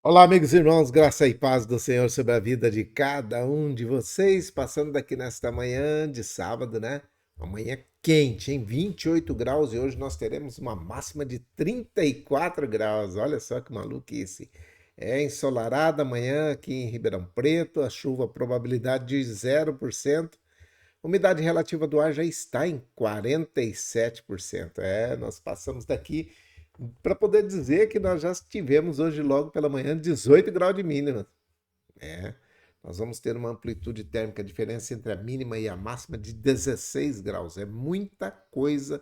Olá, amigos e irmãos, graça e paz do Senhor sobre a vida de cada um de vocês, passando daqui nesta manhã de sábado, né? Uma manhã quente, em 28 graus, e hoje nós teremos uma máxima de 34 graus. Olha só que maluquice. É ensolarada amanhã aqui em Ribeirão Preto, a chuva, probabilidade de 0%. Umidade relativa do ar já está em 47%. Nós passamos daqui para poder dizer que nós já tivemos hoje logo pela manhã 18 graus de mínima. É, nós vamos ter uma amplitude térmica, a diferença entre a mínima e a máxima de 16 graus. É muita coisa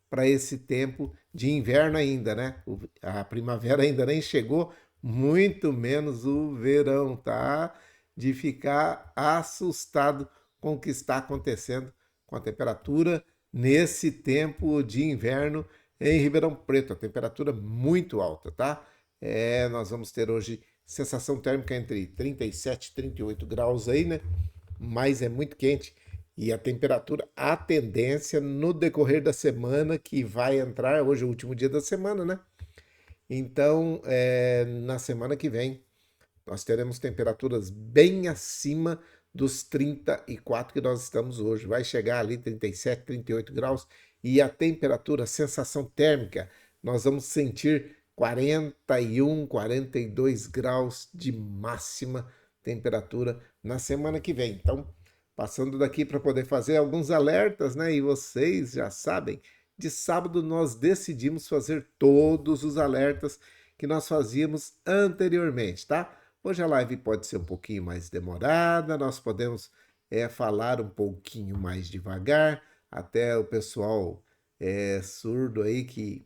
para esse tempo de inverno ainda, né? A primavera ainda nem chegou, muito menos o verão, tá? De ficar assustado com o que está acontecendo com a temperatura nesse tempo de inverno em Ribeirão Preto. A temperatura muito alta, tá? Nós vamos ter hoje sensação térmica entre 37 e 38 graus aí, né? Mas é muito quente. E a temperatura, a tendência no decorrer da semana que vai entrar, hoje é o último dia da semana, né? Então, na semana que vem, nós teremos temperaturas bem acima dos 34 que nós estamos hoje. Vai chegar ali 37, 38 graus e a temperatura, a sensação térmica, nós vamos sentir 41, 42 graus de máxima temperatura na semana que vem. Então, passando daqui para poder fazer alguns alertas, né? E vocês já sabem, de sábado nós decidimos fazer todos os alertas que nós fazíamos anteriormente, tá? Hoje a live pode ser um pouquinho mais demorada, nós podemos falar um pouquinho mais devagar, até o pessoal surdo aí que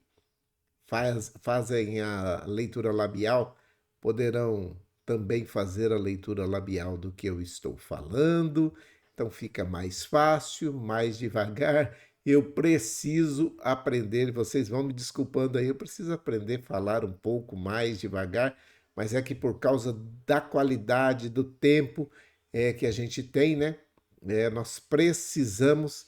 fazem a leitura labial poderão também fazer a leitura labial do que eu estou falando, então fica mais fácil, mais devagar. Eu preciso aprender, vocês vão me desculpando aí, eu preciso aprender a falar um pouco mais devagar, mas é que por causa da qualidade do tempo que a gente tem, né? Nós precisamos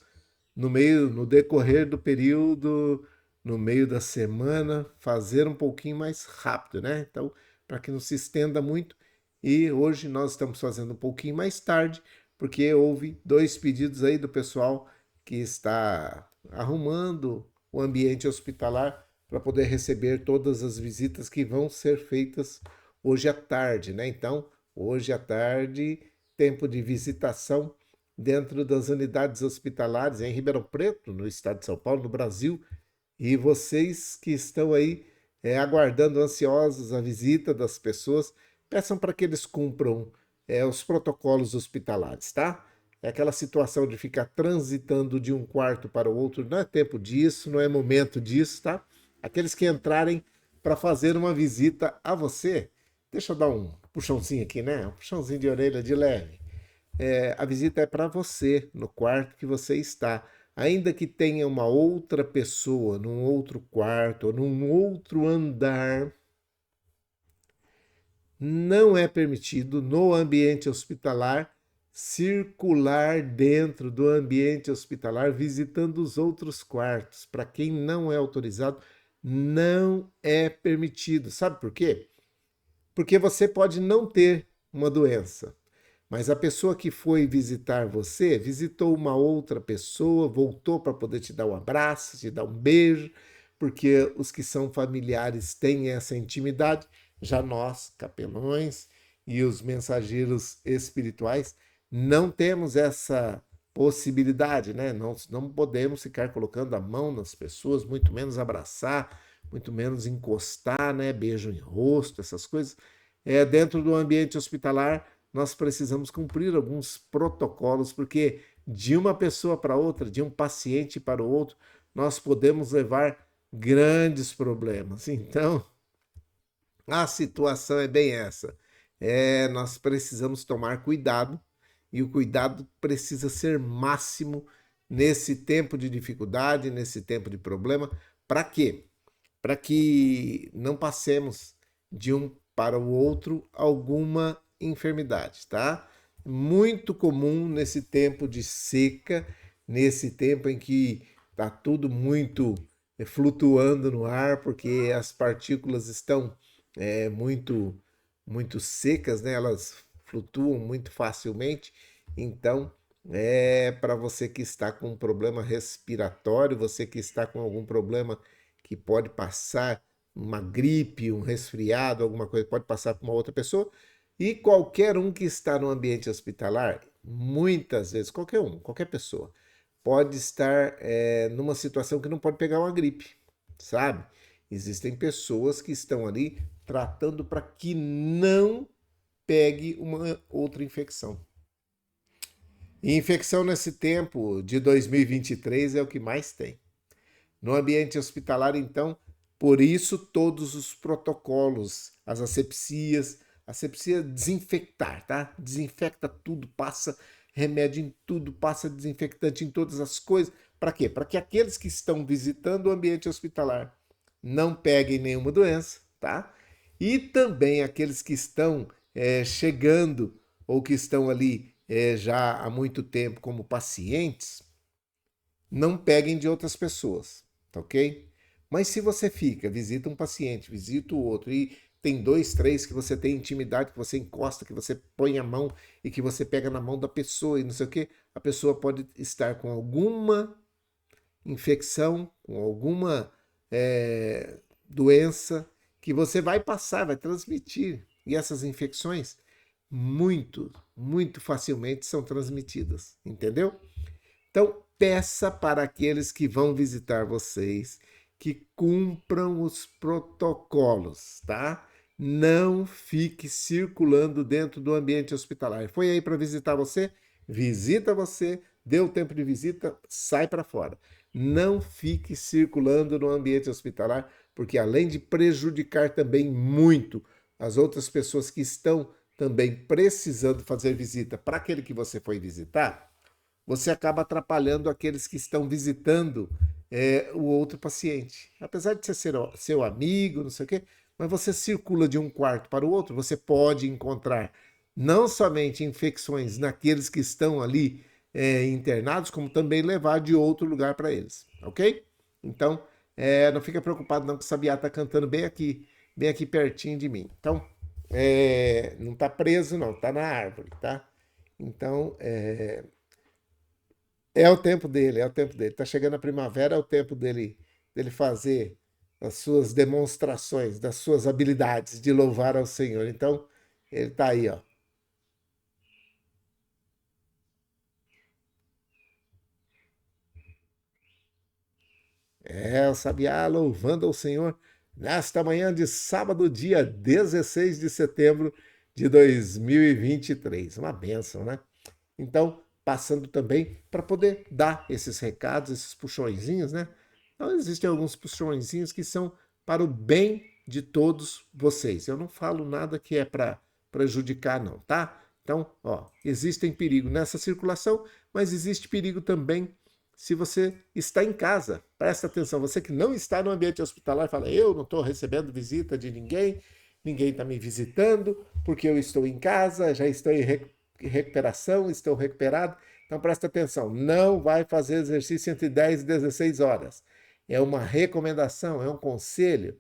no decorrer do período, no meio da semana, fazer um pouquinho mais rápido, né? Então, para que não se estenda muito. E hoje nós estamos fazendo um pouquinho mais tarde, porque houve dois pedidos aí do pessoal que está arrumando o ambiente hospitalar para poder receber todas as visitas que vão ser feitas hoje à tarde, né? Então, hoje à tarde, tempo de visitação dentro das unidades hospitalares em Ribeirão Preto, no estado de São Paulo, no Brasil. E vocês que estão aí aguardando ansiosos a visita das pessoas, peçam para que eles cumpram os protocolos hospitalares, tá? É aquela situação de ficar transitando de um quarto para o outro, não é tempo disso, não é momento disso, tá? Aqueles que entrarem para fazer uma visita a você, deixa eu dar um puxãozinho aqui, né? Um puxãozinho de orelha de leve. A visita é para você, no quarto que você está. Ainda que tenha uma outra pessoa num outro quarto ou num outro andar, não é permitido no ambiente hospitalar circular dentro do ambiente hospitalar visitando os outros quartos. Para quem não é autorizado, não é permitido. Sabe por quê? Porque você pode não ter uma doença, mas a pessoa que foi visitar você visitou uma outra pessoa, voltou para poder te dar um abraço, te dar um beijo, porque os que são familiares têm essa intimidade. Já nós, capelões e os mensageiros espirituais, não temos essa possibilidade, né? Não podemos ficar colocando a mão nas pessoas, muito menos abraçar, muito menos encostar, né? Beijo em rosto, essas coisas. Dentro do ambiente hospitalar, nós precisamos cumprir alguns protocolos, porque de uma pessoa para outra, de um paciente para o outro, nós podemos levar grandes problemas. Então, a situação é bem essa. Nós precisamos tomar cuidado e o cuidado precisa ser máximo nesse tempo de dificuldade, nesse tempo de problema. Para quê? Para que não passemos de um para o outro alguma enfermidade, tá? Muito comum nesse tempo de seca, nesse tempo em que está tudo muito flutuando no ar, porque as partículas estão muito muito secas, né? Elas flutuam muito facilmente. Então, é para você que está com um problema respiratório, você que está com algum problema que pode passar uma gripe, um resfriado, alguma coisa, pode passar para uma outra pessoa. E qualquer um que está no ambiente hospitalar, muitas vezes, qualquer um, qualquer pessoa, pode estar numa situação que não pode pegar uma gripe, sabe? Existem pessoas que estão ali tratando para que não pegue uma outra infecção. E infecção nesse tempo de 2023 é o que mais tem. No ambiente hospitalar, então, por isso todos os protocolos, as asepsias, asepsia desinfectar, tá? Desinfecta tudo, passa remédio em tudo, passa desinfectante em todas as coisas. Para quê? Para que aqueles que estão visitando o ambiente hospitalar não peguem nenhuma doença, tá? E também aqueles que estão chegando ou que estão ali já há muito tempo como pacientes, não peguem de outras pessoas, tá ok? Mas se você fica, visita um paciente, visita o outro e tem dois, três que você tem intimidade, que você encosta, que você põe a mão e que você pega na mão da pessoa e não sei o que, a pessoa pode estar com alguma infecção, com alguma doença que você vai passar, vai transmitir. E essas infecções muito facilmente são transmitidas, entendeu? Então, peça para aqueles que vão visitar vocês que cumpram os protocolos, tá? Não fique circulando dentro do ambiente hospitalar. Foi aí para visitar você? Visita você, deu tempo de visita, sai para fora. Não fique circulando no ambiente hospitalar, porque além de prejudicar também muito as outras pessoas que estão também precisando fazer visita para aquele que você foi visitar, você acaba atrapalhando aqueles que estão visitando o outro paciente. Apesar de ser seu amigo, não sei o quê, mas você circula de um quarto para o outro, você pode encontrar não somente infecções naqueles que estão ali internados, como também levar de outro lugar para eles, ok? Então, não fica preocupado não que o Sabiá está cantando bem aqui pertinho de mim. Então, não está preso não, está na árvore, tá? Então, é o tempo dele, é o tempo dele. Tá chegando a primavera, é o tempo dele fazer as suas demonstrações, das suas habilidades de louvar ao Senhor. Então, ele tá aí, ó. É o Sabiá louvando ao Senhor nesta manhã de sábado, dia 16 de setembro de 2023. Uma bênção, né? Então, passando também para poder dar esses recados, esses puxõezinhos, né? Então, existem alguns puxõezinhos que são para o bem de todos vocês. Eu não falo nada que é para prejudicar, não, tá? Então, ó, existem perigo nessa circulação, mas existe perigo também se você está em casa. Presta atenção, você que não está no ambiente hospitalar, fala: eu não estou recebendo visita de ninguém, ninguém está me visitando, porque eu estou em casa, já estou em recuperação, estou recuperado. Então presta atenção, não vai fazer exercício entre 10 e 16 horas. É uma recomendação, é um conselho.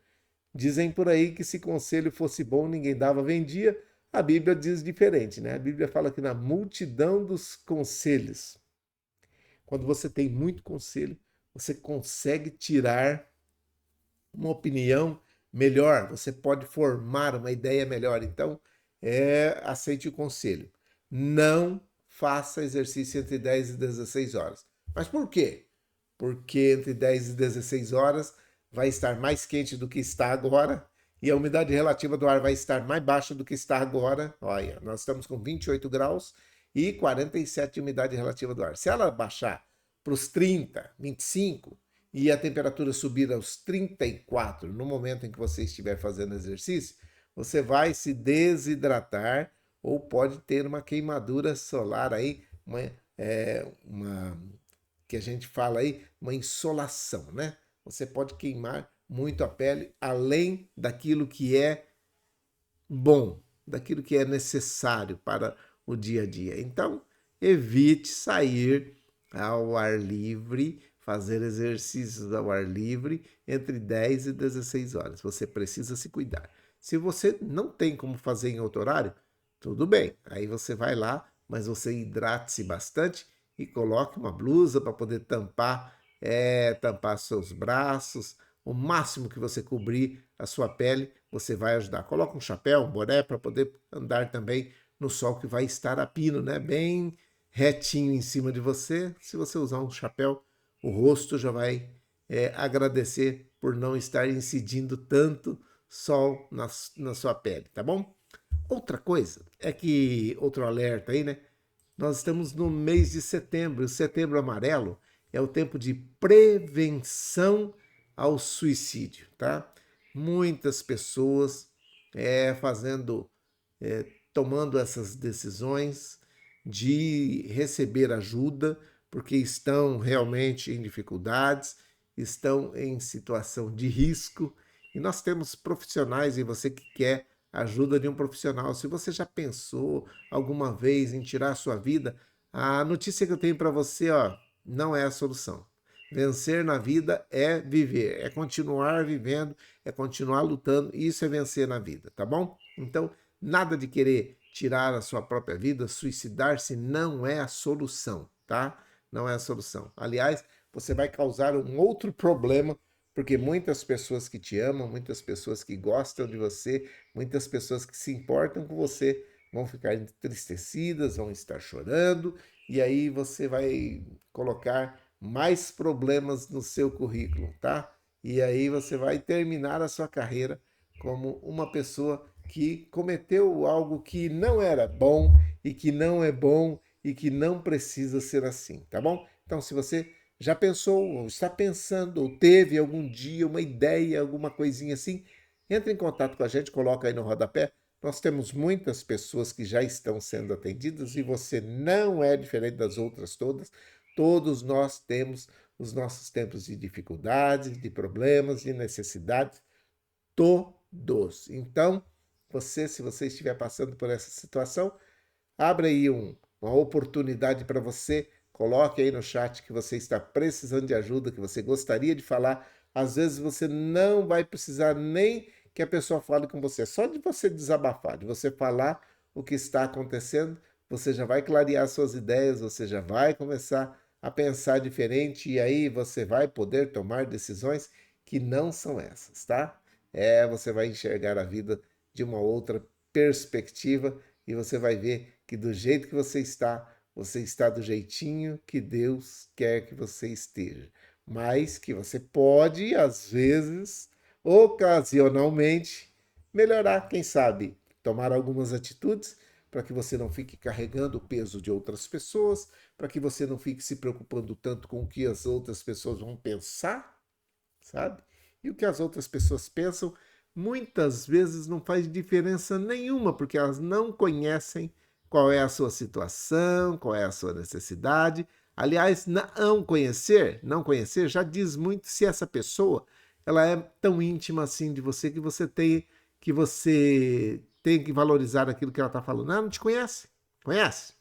Dizem por aí que se conselho fosse bom, ninguém dava, vendia. A Bíblia diz diferente, né? A Bíblia fala que na multidão dos conselhos, quando você tem muito conselho, você consegue tirar uma opinião melhor, você pode formar uma ideia melhor. Então, aceite o conselho. Não faça exercício entre 10 e 16 horas. Mas por quê? Porque entre 10 e 16 horas vai estar mais quente do que está agora e a umidade relativa do ar vai estar mais baixa do que está agora. Olha, nós estamos com 28 graus e 47 de umidade relativa do ar. Se ela baixar para os 30, 25 e a temperatura subir aos 34 no momento em que você estiver fazendo exercício, você vai se desidratar ou pode ter uma queimadura solar aí, uma que a gente fala aí, uma insolação, né? Você pode queimar muito a pele além daquilo que é bom, daquilo que é necessário para o dia a dia. Então, evite sair ao ar livre, fazer exercícios ao ar livre entre 10 e 16 horas. Você precisa se cuidar. Se você não tem como fazer em outro horário, tudo bem. Aí você vai lá, mas você hidrate-se bastante e coloque uma blusa para poder tampar seus braços, o máximo que você cobrir a sua pele, você vai ajudar. Coloca um chapéu, um boné para poder andar também no sol que vai estar a pino, né? Bem retinho em cima de você. Se você usar um chapéu, o rosto já vai agradecer por não estar incidindo tanto sol na sua pele, tá bom? Outra coisa é que, outro alerta aí, né? Nós estamos no mês de setembro. O setembro amarelo é o tempo de prevenção ao suicídio, tá? Muitas pessoas fazendo, tomando essas decisões de receber ajuda porque estão realmente em dificuldades, estão em situação de risco. E nós temos profissionais e você que quer ajuda de um profissional. Se você já pensou alguma vez em tirar a sua vida, a notícia que eu tenho para você, ó, não é a solução. Vencer na vida é viver, é continuar vivendo, é continuar lutando, isso é vencer na vida, tá bom? Então, nada de querer tirar a sua própria vida, suicidar-se não é a solução, tá? Não é a solução. Aliás, você vai causar um outro problema, porque muitas pessoas que te amam, muitas pessoas que gostam de você, muitas pessoas que se importam com você vão ficar entristecidas, vão estar chorando, e aí você vai colocar mais problemas no seu currículo, tá? E aí você vai terminar a sua carreira como uma pessoa que cometeu algo que não era bom e que não é bom e que não precisa ser assim, tá bom? Então, se você já pensou, ou está pensando, ou teve algum dia uma ideia, alguma coisinha assim, entre em contato com a gente, coloca aí no rodapé. Nós temos muitas pessoas que já estão sendo atendidas e você não é diferente das outras todas. Todos nós temos os nossos tempos de dificuldades, de problemas, de necessidades, todos. Então, se você estiver passando por essa situação, abre aí uma oportunidade para você. Coloque aí no chat que você está precisando de ajuda, que você gostaria de falar. Às vezes você não vai precisar nem que a pessoa fale com você, só de você desabafar, de você falar o que está acontecendo, você já vai clarear suas ideias, você já vai começar a pensar diferente e aí você vai poder tomar decisões que não são essas, tá? Você vai enxergar a vida de uma outra perspectiva e você vai ver que do jeito que você está do jeitinho que Deus quer que você esteja. Mas que você pode, às vezes, ocasionalmente, melhorar, quem sabe, tomar algumas atitudes para que você não fique carregando o peso de outras pessoas, para que você não fique se preocupando tanto com o que as outras pessoas vão pensar, sabe? E o que as outras pessoas pensam muitas vezes não faz diferença nenhuma, porque elas não conhecem qual é a sua situação, qual é a sua necessidade. Aliás, não conhecer já diz muito se essa pessoa ela é tão íntima assim de você que você tem que valorizar aquilo que ela está falando. Não te conhece? Conhece?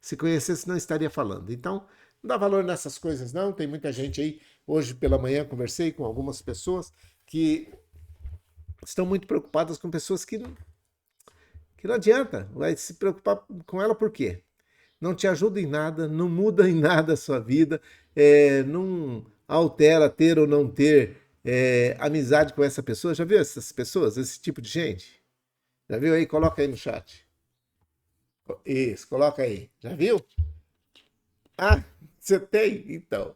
Se conhecesse, não estaria falando. Então, não dá valor nessas coisas, não. Tem muita gente aí. Hoje pela manhã conversei com algumas pessoas que estão muito preocupadas com pessoas que não adianta. Vai se preocupar com ela por quê? Não te ajuda em nada, não muda em nada a sua vida, não altera ter ou não ter amizade com essa pessoa. Já viu essas pessoas, esse tipo de gente? Já viu aí? Coloca aí no chat. Isso, coloca aí. Já viu? Ah, você tem? Então.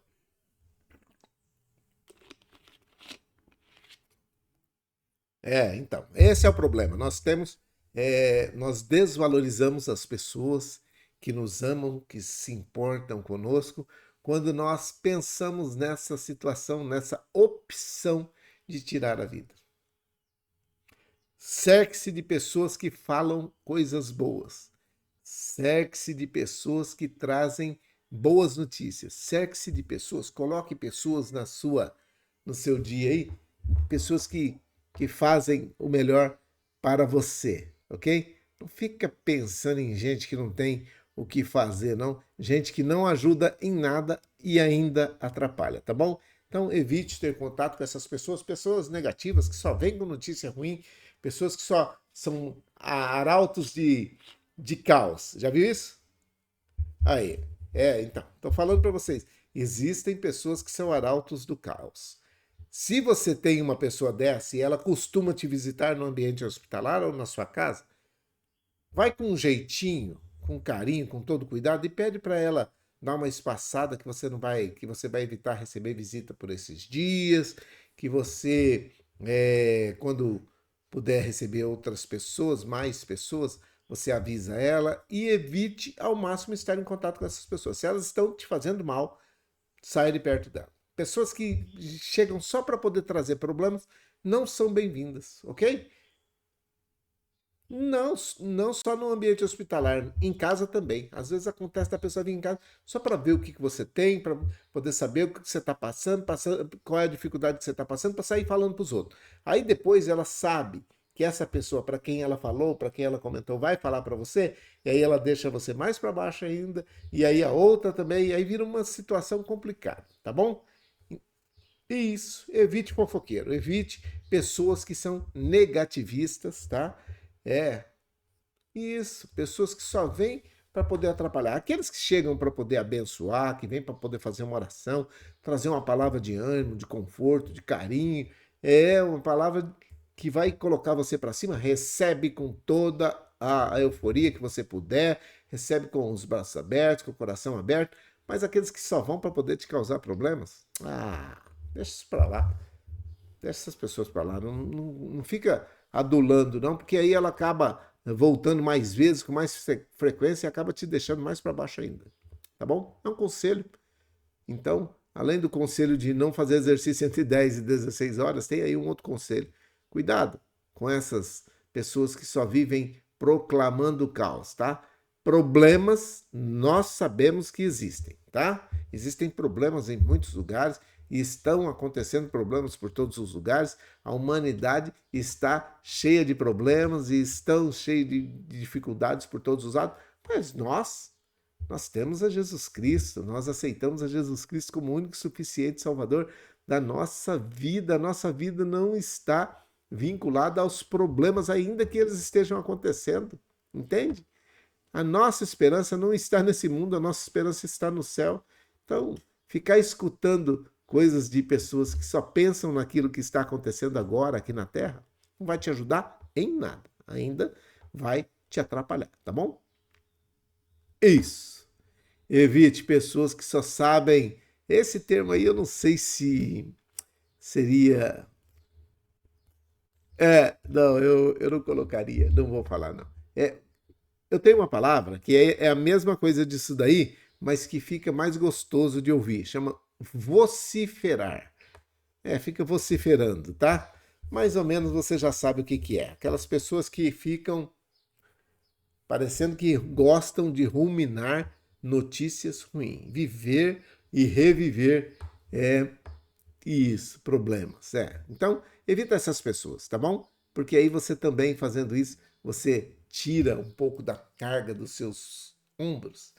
Então, esse é o problema. Nós desvalorizamos as pessoas que nos amam, que se importam conosco, quando nós pensamos nessa situação, nessa opção de tirar a vida. Cerque-se de pessoas que falam coisas boas. Cerque-se de pessoas que trazem boas notícias. Cerque-se de pessoas, coloque pessoas no seu dia aí, pessoas que fazem o melhor para você, ok? Não fica pensando em gente que não tem o que fazer, não. Gente que não ajuda em nada e ainda atrapalha, tá bom? Então evite ter contato com essas pessoas, pessoas negativas que só vêm com notícia ruim, Pessoas que só são arautos de caos. Já viu isso? Aí. Então. Estou falando para vocês. Existem pessoas que são arautos do caos. Se você tem uma pessoa dessa e ela costuma te visitar no ambiente hospitalar ou na sua casa, vai com um jeitinho, com carinho, com todo cuidado e pede para ela dar uma espaçada que você vai evitar receber visita por esses dias, que você, quando puder receber outras pessoas, mais pessoas, você avisa ela e evite ao máximo estar em contato com essas pessoas. Se elas estão te fazendo mal, saia de perto dela. Pessoas que chegam só para poder trazer problemas não são bem-vindas, ok? Não, não só no ambiente hospitalar, em casa também. Às vezes acontece da pessoa vir em casa só para ver o que você tem, para poder saber o que você está passando, qual é a dificuldade que você está passando, para sair falando para os outros. Aí depois ela sabe que essa pessoa, para quem ela falou, para quem ela comentou, vai falar para você, e aí ela deixa você mais para baixo ainda, e aí a outra também, e aí vira uma situação complicada, tá bom? Isso, evite fofoqueiro, evite pessoas que são negativistas, tá? É, isso, pessoas que só vêm para poder atrapalhar. Aqueles que chegam para poder abençoar, que vêm para poder fazer uma oração, trazer uma palavra de ânimo, de conforto, de carinho, é uma palavra que vai colocar você para cima. Recebe com toda a euforia que você puder, recebe com os braços abertos, com o coração aberto, mas aqueles que só vão para poder te causar problemas, deixa isso para lá. Deixa essas pessoas para lá. Não fica adulando, não, porque aí ela acaba voltando mais vezes, com mais frequência, e acaba te deixando mais para baixo ainda. Tá bom? É um conselho. Então, além do conselho de não fazer exercício entre 10 e 16 horas, tem aí um outro conselho. Cuidado com essas pessoas que só vivem proclamando o caos, tá? Problemas nós sabemos que existem, tá? Existem problemas em muitos lugares e estão acontecendo problemas por todos os lugares. A humanidade está cheia de problemas e estão cheia de dificuldades por todos os lados, mas nós temos a Jesus Cristo, nós aceitamos a Jesus Cristo como o único e suficiente Salvador da nossa vida. A nossa vida não está vinculada aos problemas, ainda que eles estejam acontecendo, entende? A nossa esperança não está nesse mundo, a nossa esperança está no céu. Então, ficar escutando coisas de pessoas que só pensam naquilo que está acontecendo agora aqui na Terra, não vai te ajudar em nada, ainda vai te atrapalhar, tá bom? Isso. Evite pessoas que só sabem. Esse termo aí eu não sei se seria. Não, eu não colocaria, não vou falar, não. Eu tenho uma palavra que é a mesma coisa disso daí, mas que fica mais gostoso de ouvir. Chama vociferar. Fica vociferando, tá? Mais ou menos você já sabe o que que é. Aquelas pessoas que ficam parecendo que gostam de ruminar notícias ruins, viver e reviver isso, problemas. Então, evita essas pessoas, tá bom? Porque aí você também fazendo isso, você tira um pouco da carga dos seus ombros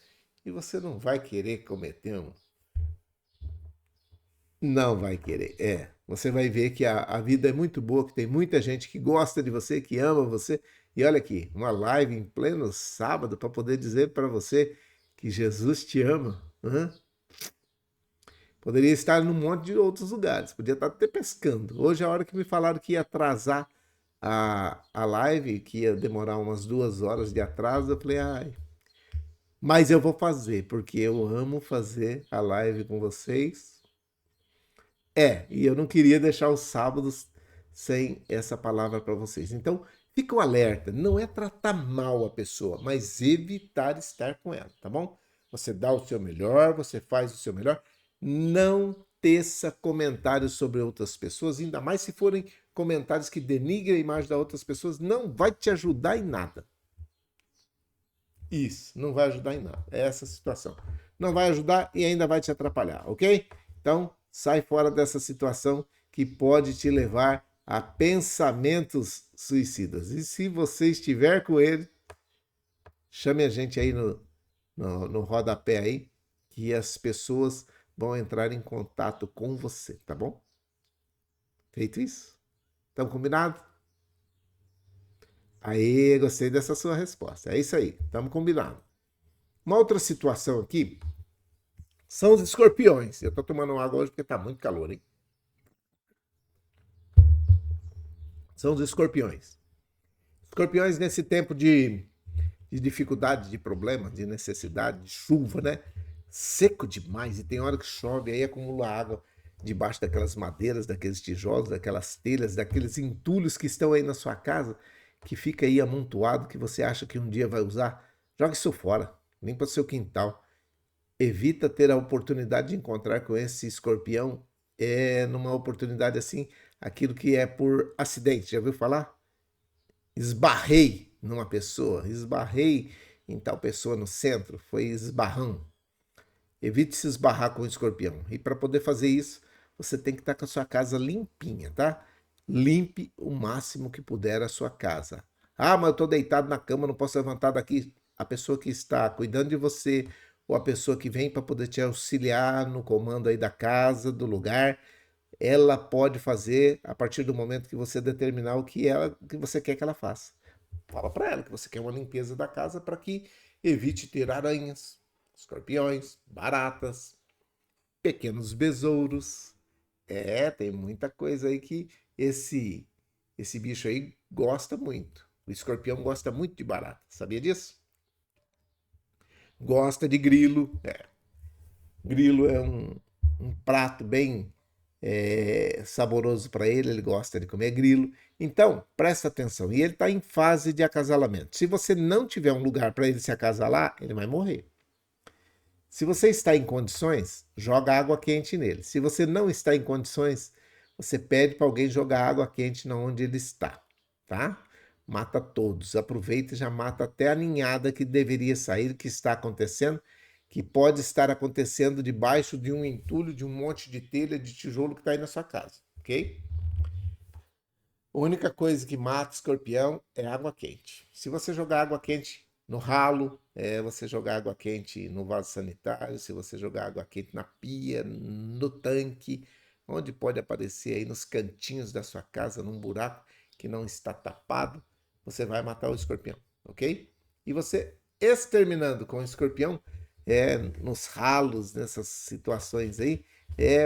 e você não vai querer cometer um. Não vai querer. Você vai ver que a vida é muito boa, que tem muita gente que gosta de você, que ama você. E olha aqui, uma live em pleno sábado para poder dizer para você que Jesus te ama. Hã? Poderia estar num monte de outros lugares, podia estar até pescando. Hoje, a hora que me falaram que ia atrasar a live, que ia demorar umas 2 horas de atraso, eu falei, ai, mas eu vou fazer, porque eu amo fazer a live com vocês. E eu não queria deixar os sábados sem essa palavra para vocês. Então, fica um alerta, não é tratar mal a pessoa, mas evitar estar com ela, tá bom? Você dá o seu melhor, você faz o seu melhor. Não teça comentários sobre outras pessoas, ainda mais se forem comentários que denigrem a imagem das outras pessoas, não vai te ajudar em nada. Isso, não vai ajudar em nada. É essa a situação. Não vai ajudar e ainda vai te atrapalhar, ok? Então, sai fora dessa situação que pode te levar a pensamentos suicidas. E se você estiver com ele, chame a gente aí no rodapé aí, que as pessoas vão entrar em contato com você, tá bom? Feito isso? Então, combinado? Aí, gostei dessa sua resposta. É isso aí, estamos combinando. Uma outra situação aqui são os escorpiões. Eu tô tomando água hoje porque tá muito calor, hein? São os escorpiões. Escorpiões nesse tempo de dificuldade, de problema, de necessidade, de chuva, né? Seco demais e tem hora que chove, aí acumula água debaixo daquelas madeiras, daqueles tijolos, daquelas telhas, daqueles entulhos que estão aí na sua casa, que fica aí amontoado, que você acha que um dia vai usar. Joga isso fora, limpa o seu quintal. Evita ter a oportunidade de encontrar com esse escorpião numa oportunidade assim, aquilo que é por acidente. Já ouviu falar? Esbarrei numa pessoa, esbarrei em tal pessoa no centro, foi esbarrão. Evite se esbarrar com o escorpião. E para poder fazer isso, você tem que estar com a sua casa limpinha, tá? Limpe o máximo que puder a sua casa. Ah, mas eu estou deitado na cama, não posso levantar daqui. A pessoa que está cuidando de você ou a pessoa que vem para poder te auxiliar no comando aí da casa, do lugar, ela pode fazer a partir do momento que você determinar que você quer que ela faça. Fala para ela que você quer uma limpeza da casa para que evite ter aranhas, escorpiões, baratas, pequenos besouros. Tem muita coisa aí que esse bicho aí gosta muito. O escorpião gosta muito de barata. Sabia disso? Gosta de grilo. Grilo é um prato bem saboroso para ele, ele gosta de comer grilo. Então, presta atenção. E ele está em fase de acasalamento. Se você não tiver um lugar para ele se acasalar, ele vai morrer. Se você está em condições, joga água quente nele. Se você não está em condições, você pede para alguém jogar água quente na onde ele está, tá? Mata todos. Aproveita e já mata até a ninhada que deveria sair, que está acontecendo, que pode estar acontecendo debaixo de um entulho, de um monte de telha, de tijolo que está aí na sua casa, ok? A única coisa que mata escorpião é água quente. Se você jogar água quente no ralo, você jogar água quente no vaso sanitário, se você jogar água quente na pia, no tanque, onde pode aparecer aí nos cantinhos da sua casa, num buraco que não está tapado, você vai matar o escorpião, ok? E você exterminando com o escorpião, nos ralos, nessas situações aí,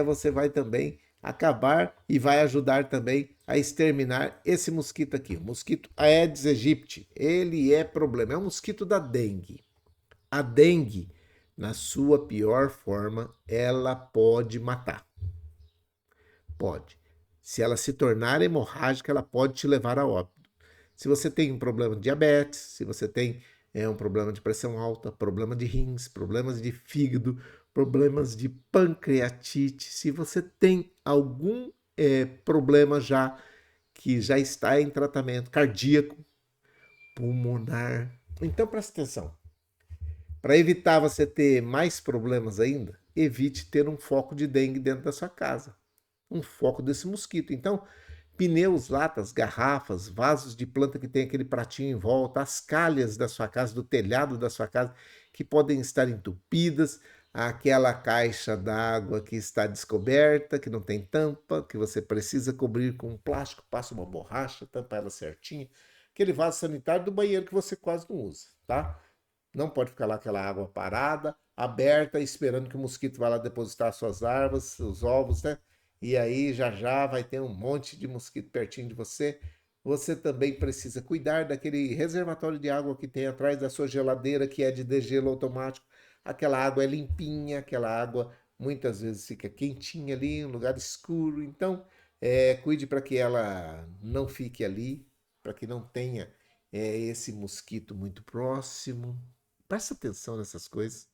você vai também acabar e vai ajudar também a exterminar esse mosquito aqui, o mosquito Aedes aegypti. Ele é problema, é um mosquito da dengue. A dengue, na sua pior forma, ela pode matar. Pode. Se ela se tornar hemorrágica, ela pode te levar a óbito. Se você tem um problema de diabetes, se você tem um problema de pressão alta, problema de rins, problemas de fígado, problemas de pancreatite, se você tem algum problema já que já está em tratamento cardíaco, pulmonar, então presta atenção. Para evitar você ter mais problemas ainda, evite ter um foco de dengue dentro da sua casa. Um foco desse mosquito. Então, pneus, latas, garrafas, vasos de planta que tem aquele pratinho em volta, as calhas da sua casa, do telhado da sua casa, que podem estar entupidas, aquela caixa d'água que está descoberta, que não tem tampa, que você precisa cobrir com um plástico, passa uma borracha, tampa ela certinho, aquele vaso sanitário do banheiro que você quase não usa, tá? Não pode ficar lá aquela água parada, aberta, esperando que o mosquito vá lá depositar suas larvas, os ovos, né? E aí já já vai ter um monte de mosquito pertinho de você. Você também precisa cuidar daquele reservatório de água que tem atrás da sua geladeira, que é de degelo automático. Aquela água é limpinha, aquela água muitas vezes fica quentinha ali, em um lugar escuro. Então, cuide para que ela não fique ali, para que não tenha esse mosquito muito próximo. Presta atenção nessas coisas.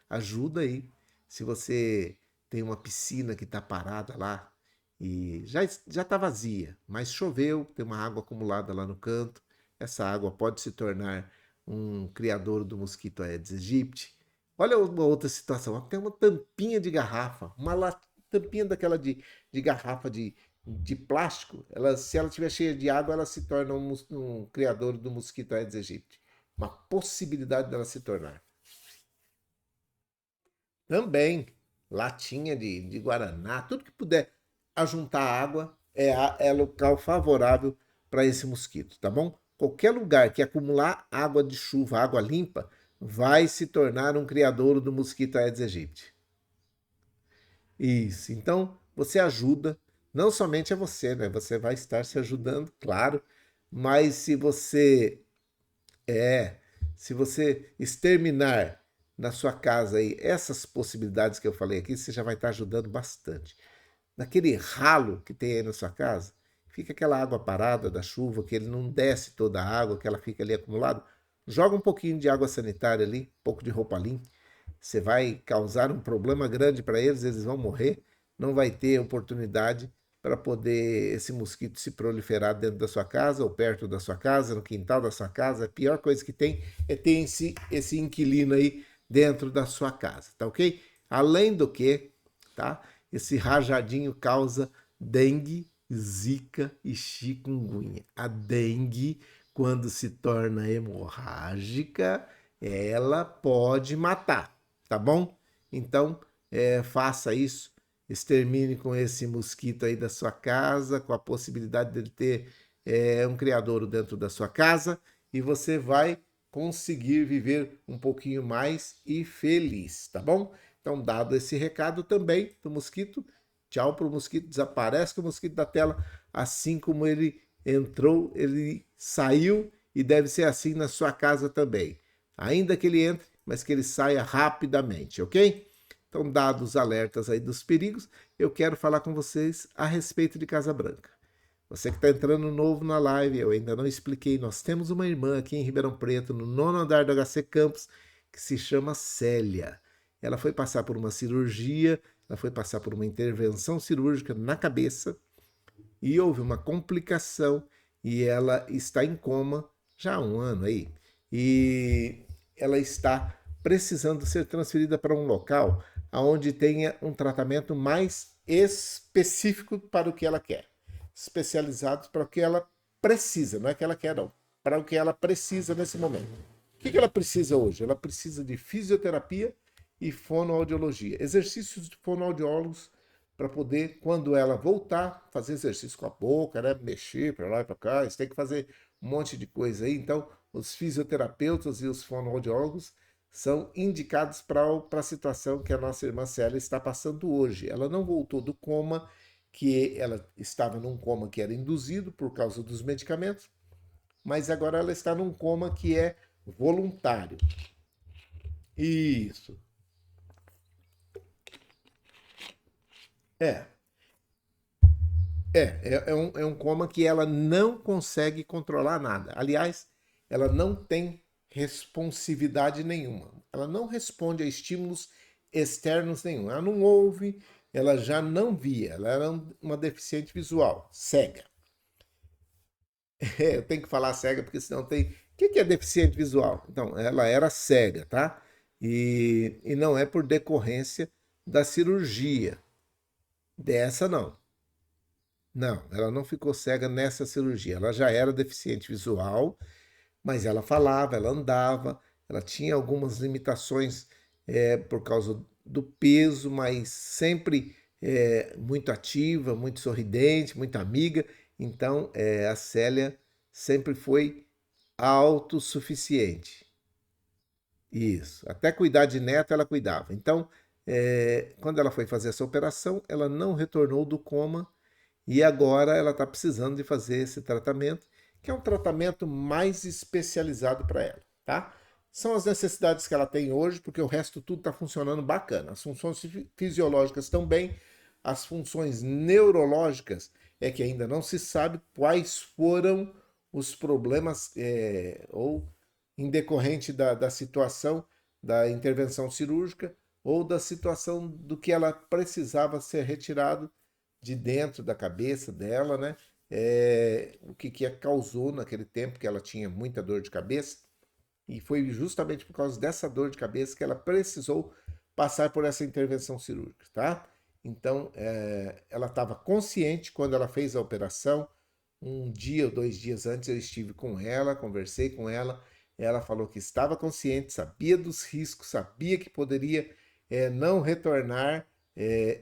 Ajuda aí. Se você tem uma piscina que está parada lá e já está vazia, mas choveu, tem uma água acumulada lá no canto, essa água pode se tornar um criador do mosquito Aedes aegypti. Olha uma outra situação, tem uma tampinha de garrafa, tampinha daquela de garrafa de plástico, se ela estiver cheia de água, ela se torna um criador do mosquito Aedes aegypti. Uma possibilidade dela se tornar. Também, latinha de guaraná, tudo que puder ajuntar água é local favorável para esse mosquito, tá bom? qualquer lugar que acumular água de chuva, água limpa, vai se tornar um criadouro do mosquito Aedes aegypti. Isso. Então, você ajuda, não somente a você, né? Você vai estar se ajudando, claro, mas é, se você exterminar na sua casa aí essas possibilidades que eu falei aqui, você já vai estar ajudando bastante. Naquele ralo que tem aí na sua casa, fica aquela água parada da chuva, que ele não desce toda a água, que ela fica ali acumulada. Joga um pouquinho de água sanitária ali, um pouco de roupa limpa. Você vai causar um problema grande para eles vão morrer, não vai ter oportunidade para poder esse mosquito se proliferar dentro da sua casa ou perto da sua casa, no quintal da sua casa. A pior coisa que tem é ter esse inquilino aí dentro da sua casa, tá ok? Além do que, tá? Esse rajadinho causa dengue, zika e chikungunya. A dengue, quando se torna hemorrágica, ela pode matar, tá bom? Então, faça isso, extermine com esse mosquito aí da sua casa, com a possibilidade dele ter um criadouro dentro da sua casa, e você vai conseguir viver um pouquinho mais e feliz, tá bom? Então, dado esse recado também do mosquito, tchau para o mosquito, desaparece com o mosquito da tela, assim como ele entrou, ele saiu, e deve ser assim na sua casa também. Ainda que ele entre, mas que ele saia rapidamente, ok? Então, dados os alertas aí dos perigos, eu quero falar com vocês a respeito de Casa Branca. Você que está entrando novo na live, eu ainda não expliquei, nós temos uma irmã aqui em Ribeirão Preto, no 9º andar do HC Campus, que se chama Célia. Ela foi passar por uma cirurgia, ela foi passar por uma intervenção cirúrgica na cabeça e houve uma complicação e ela está em coma já há um ano aí. E ela está precisando ser transferida para um local onde tenha um tratamento mais específico para o que ela quer, especializado para o que ela precisa, não é que ela quer não, para o que ela precisa nesse momento. O que ela precisa hoje? Ela precisa de fisioterapia e fonoaudiologia, exercícios de fonoaudiólogos para poder, quando ela voltar, fazer exercício com a boca, né? Mexer para lá e para cá, você tem que fazer um monte de coisa aí. Então, os fisioterapeutas e os fonoaudiólogos são indicados para a situação que a nossa irmã Célia está passando hoje. Ela não voltou do coma, que ela estava num coma que era induzido por causa dos medicamentos, mas agora ela está num coma que é voluntário. Isso. É, é um coma que ela não consegue controlar nada. Aliás, ela não tem responsividade nenhuma. Ela não responde a estímulos externos nenhum. Ela não ouve, ela já não via. Ela era uma deficiente visual, cega. Eu tenho que falar cega porque senão tem. O que é deficiente visual? Então, ela era cega, tá? E não é por decorrência da cirurgia. Dessa não. Não, ela não ficou cega nessa cirurgia. Ela já era deficiente visual, mas ela falava, ela andava, ela tinha algumas limitações por causa do peso, mas sempre muito ativa, muito sorridente, muito amiga. Então, a Célia sempre foi autossuficiente. Isso. Até cuidar de neto ela cuidava. Então, quando ela foi fazer essa operação, ela não retornou do coma e agora ela está precisando de fazer esse tratamento, que é um tratamento mais especializado para ela, tá? São as necessidades que ela tem hoje, porque o resto tudo está funcionando bacana. As funções fisiológicas estão bem, as funções neurológicas é que ainda não se sabe quais foram os problemas ou em decorrente da situação da intervenção cirúrgica ou da situação do que ela precisava ser retirado de dentro da cabeça dela, né? O que causou naquele tempo que ela tinha muita dor de cabeça. E foi justamente por causa dessa dor de cabeça que ela precisou passar por essa intervenção cirúrgica, tá? Então, ela estava consciente quando ela fez a operação. Um dia ou 2 dias antes eu estive com ela, conversei com ela. Ela falou que estava consciente, sabia dos riscos, sabia que poderia não retornar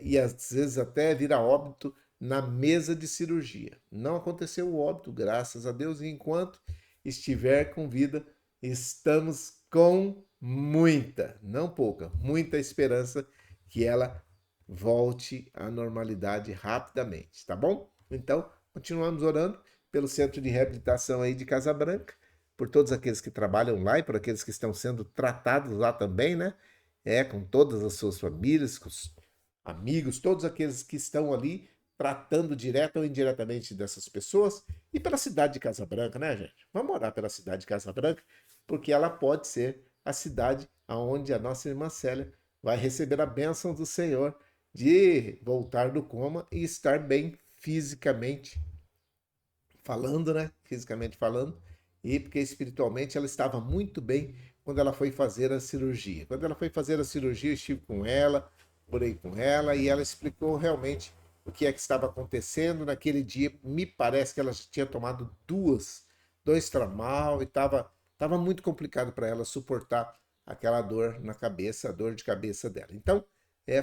e às vezes até vir a óbito na mesa de cirurgia. Não aconteceu o óbito, graças a Deus, e enquanto estiver com vida, estamos com muita, não pouca, muita esperança que ela volte à normalidade rapidamente, tá bom? Então, continuamos orando pelo Centro de Reabilitação aí de Casa Branca, por todos aqueles que trabalham lá e por aqueles que estão sendo tratados lá também, né? Com todas as suas famílias, com os amigos, todos aqueles que estão ali tratando direto ou indiretamente dessas pessoas e pela cidade de Casa Branca, né, gente? Vamos orar pela cidade de Casa Branca, porque ela pode ser a cidade aonde a nossa irmã Célia vai receber a bênção do Senhor de voltar do coma e estar bem fisicamente falando, né? Fisicamente falando, e porque espiritualmente ela estava muito bem quando ela foi fazer a cirurgia. Quando ela foi fazer a cirurgia, eu estive com ela, orei com ela e ela explicou realmente o que é que estava acontecendo naquele dia. Me parece que ela já tinha tomado dois tramal e estava muito complicado para ela suportar aquela dor na cabeça, a dor de cabeça dela. Então,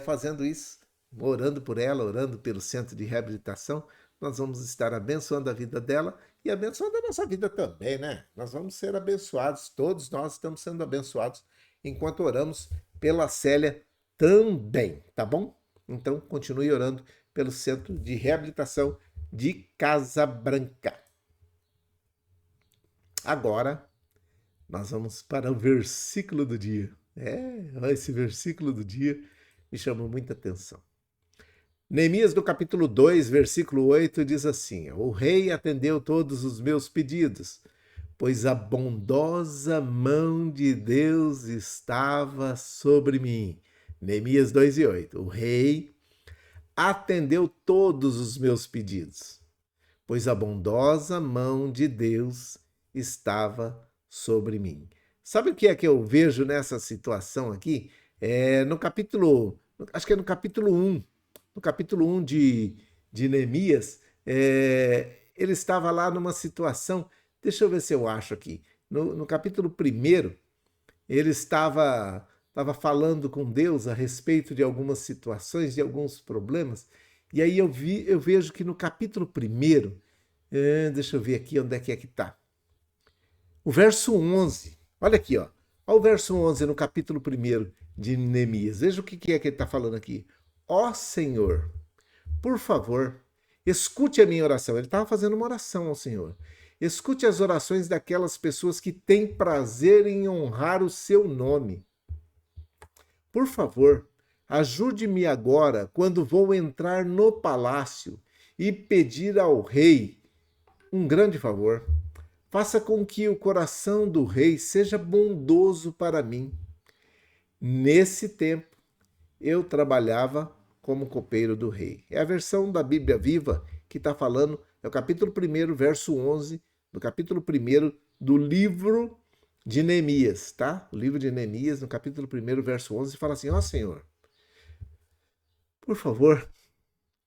fazendo isso, orando por ela, orando pelo centro de reabilitação, nós vamos estar abençoando a vida dela e abençoando a nossa vida também, né? Nós vamos ser abençoados, todos nós estamos sendo abençoados enquanto oramos pela Célia também, tá bom? Então, continue orando pelo Centro de Reabilitação de Casa Branca. Agora, nós vamos para o versículo do dia. Esse versículo do dia me chamou muita atenção. Neemias, do capítulo 2, versículo 8, diz assim: O rei atendeu todos os meus pedidos, pois a bondosa mão de Deus estava sobre mim. Neemias 2 e 8. O rei atendeu todos os meus pedidos, pois a bondosa mão de Deus estava sobre mim. Sabe o que é que eu vejo nessa situação aqui? No capítulo, acho que é no capítulo 1, no capítulo 1 de Neemias, ele estava lá numa situação, deixa eu ver se eu acho aqui, no capítulo 1, ele estava falando com Deus a respeito de algumas situações, de alguns problemas, e aí eu vejo que no capítulo 1, deixa eu ver aqui onde é que está. O verso 11, olha aqui, ó. Olha o verso 11 no capítulo 1 de Neemias. Veja o que é que ele está falando aqui. Ó Senhor, por favor, escute a minha oração. Ele estava fazendo uma oração ao Senhor. Escute as orações daquelas pessoas que têm prazer em honrar o seu nome. Por favor, ajude-me agora quando vou entrar no palácio e pedir ao rei um grande favor. Faça com que o coração do rei seja bondoso para mim. Nesse tempo, eu trabalhava como copeiro do rei. É a versão da Bíblia Viva que está falando, é o capítulo 1, verso 11, do capítulo 1 do livro de Neemias, tá? O livro de Neemias, no capítulo 1, verso 11, fala assim: ó Senhor, por favor,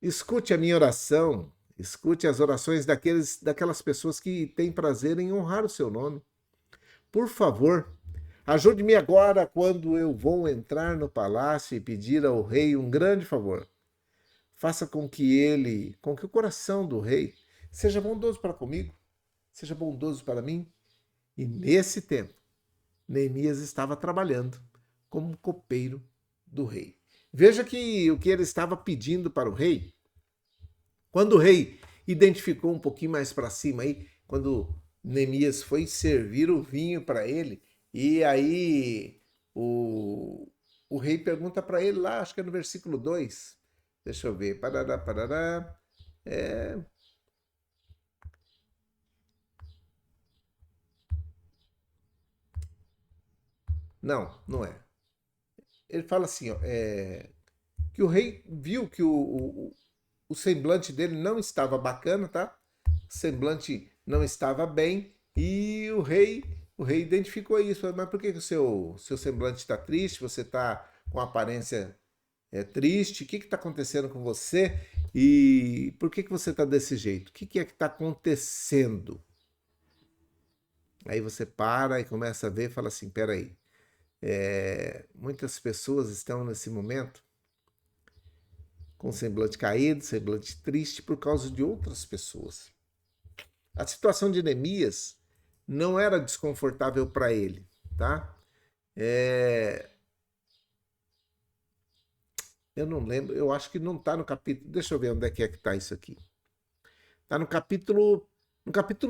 escute a minha oração, escute as orações daquelas pessoas que têm prazer em honrar o seu nome. Por favor, ajude-me agora quando eu vou entrar no palácio e pedir ao rei um grande favor. Faça com que o coração do rei seja bondoso para comigo, seja bondoso para mim. E nesse tempo, Neemias estava trabalhando como copeiro do rei. Veja que o que ele estava pedindo para o rei, quando o rei identificou um pouquinho mais para cima aí, quando Neemias foi servir o vinho para ele, e aí o rei pergunta para ele lá, acho que é no versículo 2, deixa eu ver, parará, parará, não é. Ele fala assim, ó, que o rei viu que o semblante dele não estava bacana, tá? O semblante não estava bem e o rei identificou isso. Mas por que o seu semblante está triste? Você está com aparência triste? O que está acontecendo com você? E por que você está desse jeito? O que é que está acontecendo? Aí você para e começa a ver e fala assim, peraí, muitas pessoas estão nesse momento com semblante caído, semblante triste por causa de outras pessoas. A situação de Neemias não era desconfortável para ele, tá? É, eu não lembro, eu acho que não está no capítulo. Deixa eu ver onde é que está isso aqui. Está no capítulo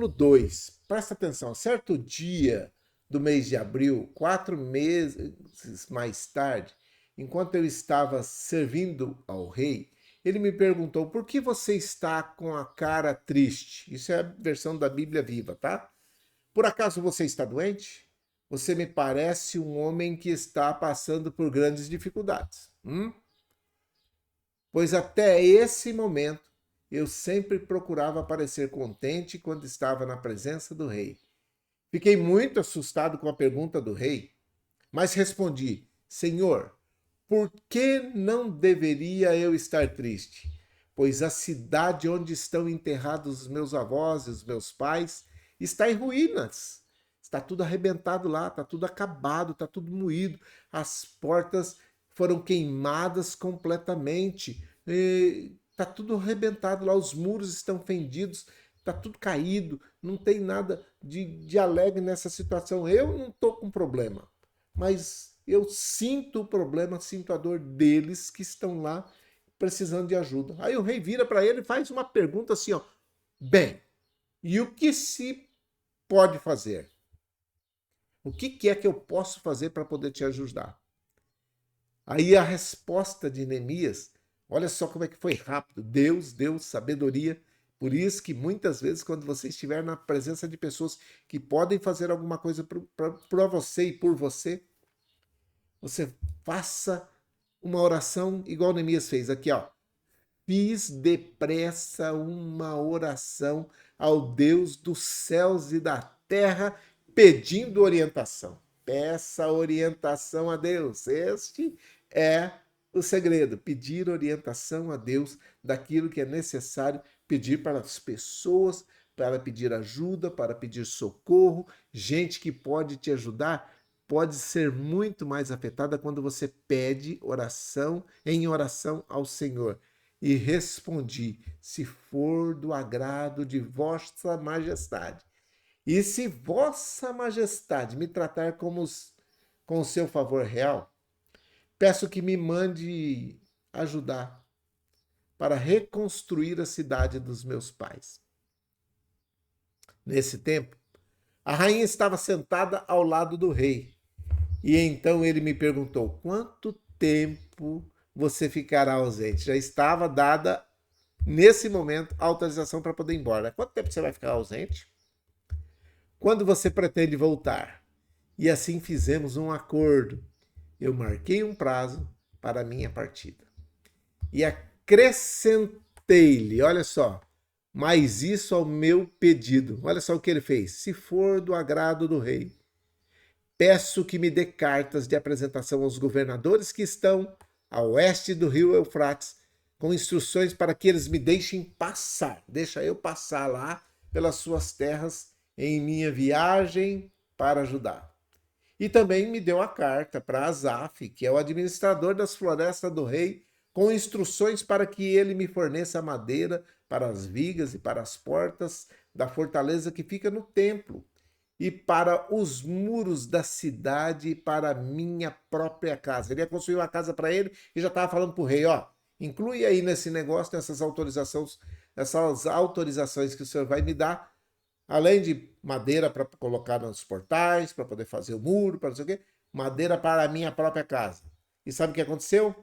2. Presta atenção. Certo dia do mês de abril, 4 meses mais tarde, enquanto eu estava servindo ao rei, ele me perguntou: por que você está com a cara triste? Isso é a versão da Bíblia Viva, tá? Por acaso você está doente? Você me parece um homem que está passando por grandes dificuldades. Pois até esse momento eu sempre procurava parecer contente quando estava na presença do rei. Fiquei muito assustado com a pergunta do rei, mas respondi: Senhor, por que não deveria eu estar triste? Pois a cidade onde estão enterrados os meus avós e os meus pais está em ruínas. Está tudo arrebentado lá, está tudo acabado, está tudo moído. As portas foram queimadas completamente. Está tudo arrebentado lá, os muros estão fendidos, está tudo caído. Não tem nada de alegre nessa situação. Eu não estou com problema, mas eu sinto o problema, sinto a dor deles que estão lá precisando de ajuda. Aí o rei vira para ele e faz uma pergunta assim, ó: bem, e o que se pode fazer? O que é que eu posso fazer para poder te ajudar? Aí a resposta de Neemias, olha só como é que foi rápido. Deus deu sabedoria. Por isso que muitas vezes, quando você estiver na presença de pessoas que podem fazer alguma coisa para você e por você, você faça uma oração igual Neemias fez aqui, ó. Fiz depressa uma oração ao Deus dos céus e da terra, pedindo orientação. Peça orientação a Deus. Este é o segredo. Pedir orientação a Deus daquilo que é necessário pedir para as pessoas, para pedir ajuda, para pedir socorro. Gente que pode te ajudar pode ser muito mais afetada quando você pede oração, em oração ao Senhor. E respondi: se for do agrado de vossa majestade, e se vossa majestade me tratar com o seu favor real, peço que me mande ajudar para reconstruir a cidade dos meus pais. Nesse tempo, a rainha estava sentada ao lado do rei. E então ele me perguntou: quanto tempo você ficará ausente? Já estava dada, nesse momento, a autorização para poder ir embora. Quanto tempo você vai ficar ausente? Quando você pretende voltar? E assim fizemos um acordo. Eu marquei um prazo para a minha partida. E acrescentei-lhe, olha só, mas isso ao meu pedido. Olha só o que ele fez. Se for do agrado do rei, peço que me dê cartas de apresentação aos governadores que estão a oeste do rio Eufrates, com instruções para que eles me deixem passar. Deixa eu passar lá pelas suas terras em minha viagem para ajudar. E também me deu a carta para Asaf, que é o administrador das florestas do rei, com instruções para que ele me forneça madeira para as vigas e para as portas da fortaleza que fica no templo, e para os muros da cidade e para a minha própria casa. Ele ia construir uma casa para ele e já estava falando para o rei, ó, inclui aí nesse negócio, essas autorizações que o senhor vai me dar, além de madeira para colocar nos portais, para poder fazer o muro, para não sei o quê, madeira para a minha própria casa. E sabe o que aconteceu?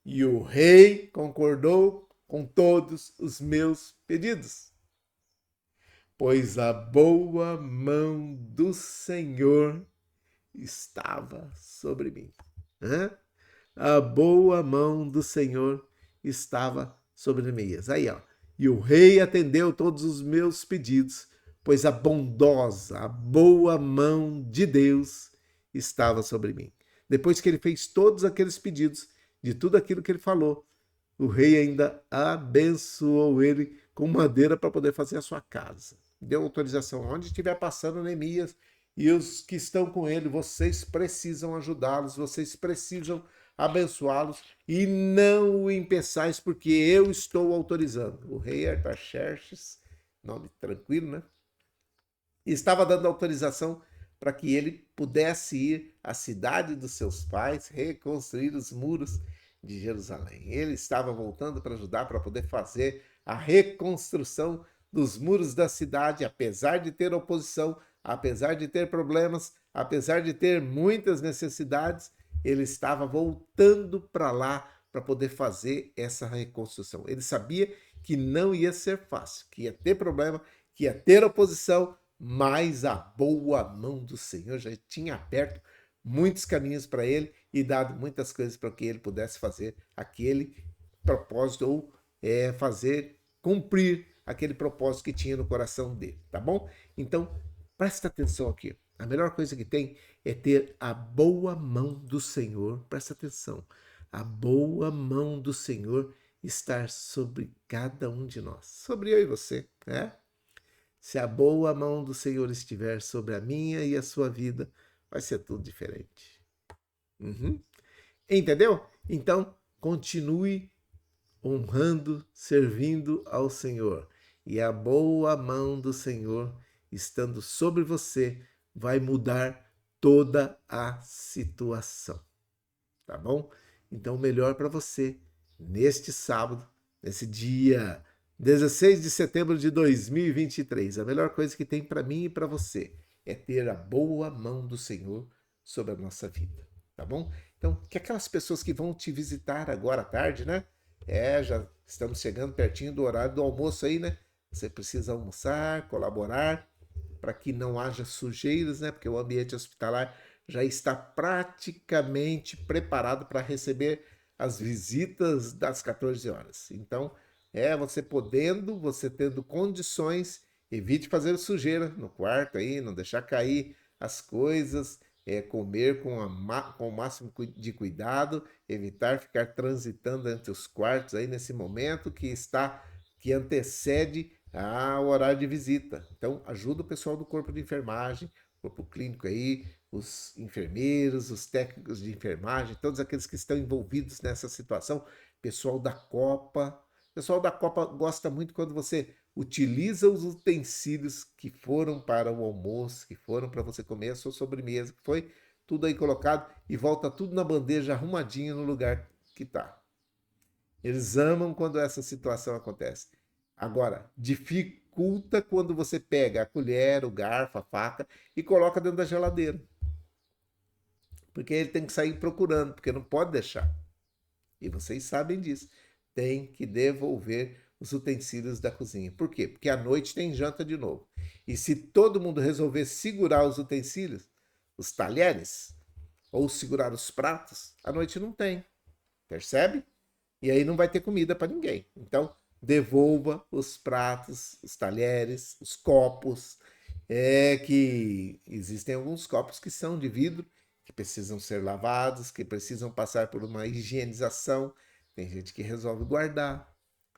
E o rei concordou com todos os meus pedidos, pois a boa mão do Senhor estava sobre mim. A boa mão do Senhor estava sobre Neemias. Aí, ó. E o rei atendeu todos os meus pedidos, pois a bondosa, a boa mão de Deus estava sobre mim. Depois que ele fez todos aqueles pedidos, de tudo aquilo que ele falou, o rei ainda abençoou ele com madeira para poder fazer a sua casa. Deu autorização onde estiver passando Neemias e os que estão com ele, vocês precisam ajudá-los, vocês precisam abençoá-los e não o impeçais, porque eu estou autorizando. O rei Artaxerxes, nome tranquilo, né? e estava dando autorização para que ele pudesse ir à cidade dos seus pais, reconstruir os muros de Jerusalém. Ele estava voltando para ajudar para poder fazer a reconstrução dos muros da cidade, apesar de ter oposição, apesar de ter problemas, apesar de ter muitas necessidades, ele estava voltando para lá para poder fazer essa reconstrução. Ele sabia que não ia ser fácil, que ia ter problema, que ia ter oposição, mas a boa mão do Senhor já tinha aberto muitos caminhos para ele e dado muitas coisas para que ele pudesse fazer aquele propósito ou fazer cumprir aquele propósito que tinha no coração dele, tá bom? Então, presta atenção aqui. A melhor coisa que tem é ter a boa mão do Senhor. Presta atenção. A boa mão do Senhor estar sobre cada um de nós, sobre eu e você, né? Se a boa mão do Senhor estiver sobre a minha e a sua vida, vai ser tudo diferente. Uhum. Entendeu? Então, continue honrando, servindo ao Senhor. E a boa mão do Senhor estando sobre você vai mudar toda a situação. Tá bom? Então, o melhor para você neste sábado, nesse dia 16 de setembro de 2023. A melhor coisa que tem para mim e para você é ter a boa mão do Senhor sobre a nossa vida, tá bom? Então, que aquelas pessoas que vão te visitar agora à tarde, né? Já estamos chegando pertinho do horário do almoço aí, né? Você precisa almoçar, colaborar para que não haja sujeiras, né? Porque o ambiente hospitalar já está praticamente preparado para receber as visitas das 14 horas. Então, você podendo, você tendo condições, evite fazer sujeira no quarto aí, não deixar cair as coisas, comer com o máximo de cuidado, evitar ficar transitando entre os quartos aí nesse momento que antecede ao horário de visita. Então, ajuda o pessoal do corpo de enfermagem, corpo clínico aí, os enfermeiros, os técnicos de enfermagem, todos aqueles que estão envolvidos nessa situação, pessoal da Copa. O pessoal da Copa gosta muito quando você utiliza os utensílios que foram para o almoço, que foram para você comer a sua sobremesa, que foi tudo aí colocado e volta tudo na bandeja arrumadinho no lugar que está. Eles amam quando essa situação acontece. Agora, dificulta quando você pega a colher, o garfo, a faca e coloca dentro da geladeira. Porque ele tem que sair procurando, porque não pode deixar. E vocês sabem disso. Tem que devolver os utensílios da cozinha. Por quê? Porque à noite tem janta de novo. E se todo mundo resolver segurar os utensílios, os talheres, ou segurar os pratos, à noite não tem. Percebe? E aí não vai ter comida para ninguém. Então, devolva os pratos, os talheres, os copos. Que existem alguns copos que são de vidro, que precisam ser lavados, que precisam passar por uma higienização. Tem gente que resolve guardar,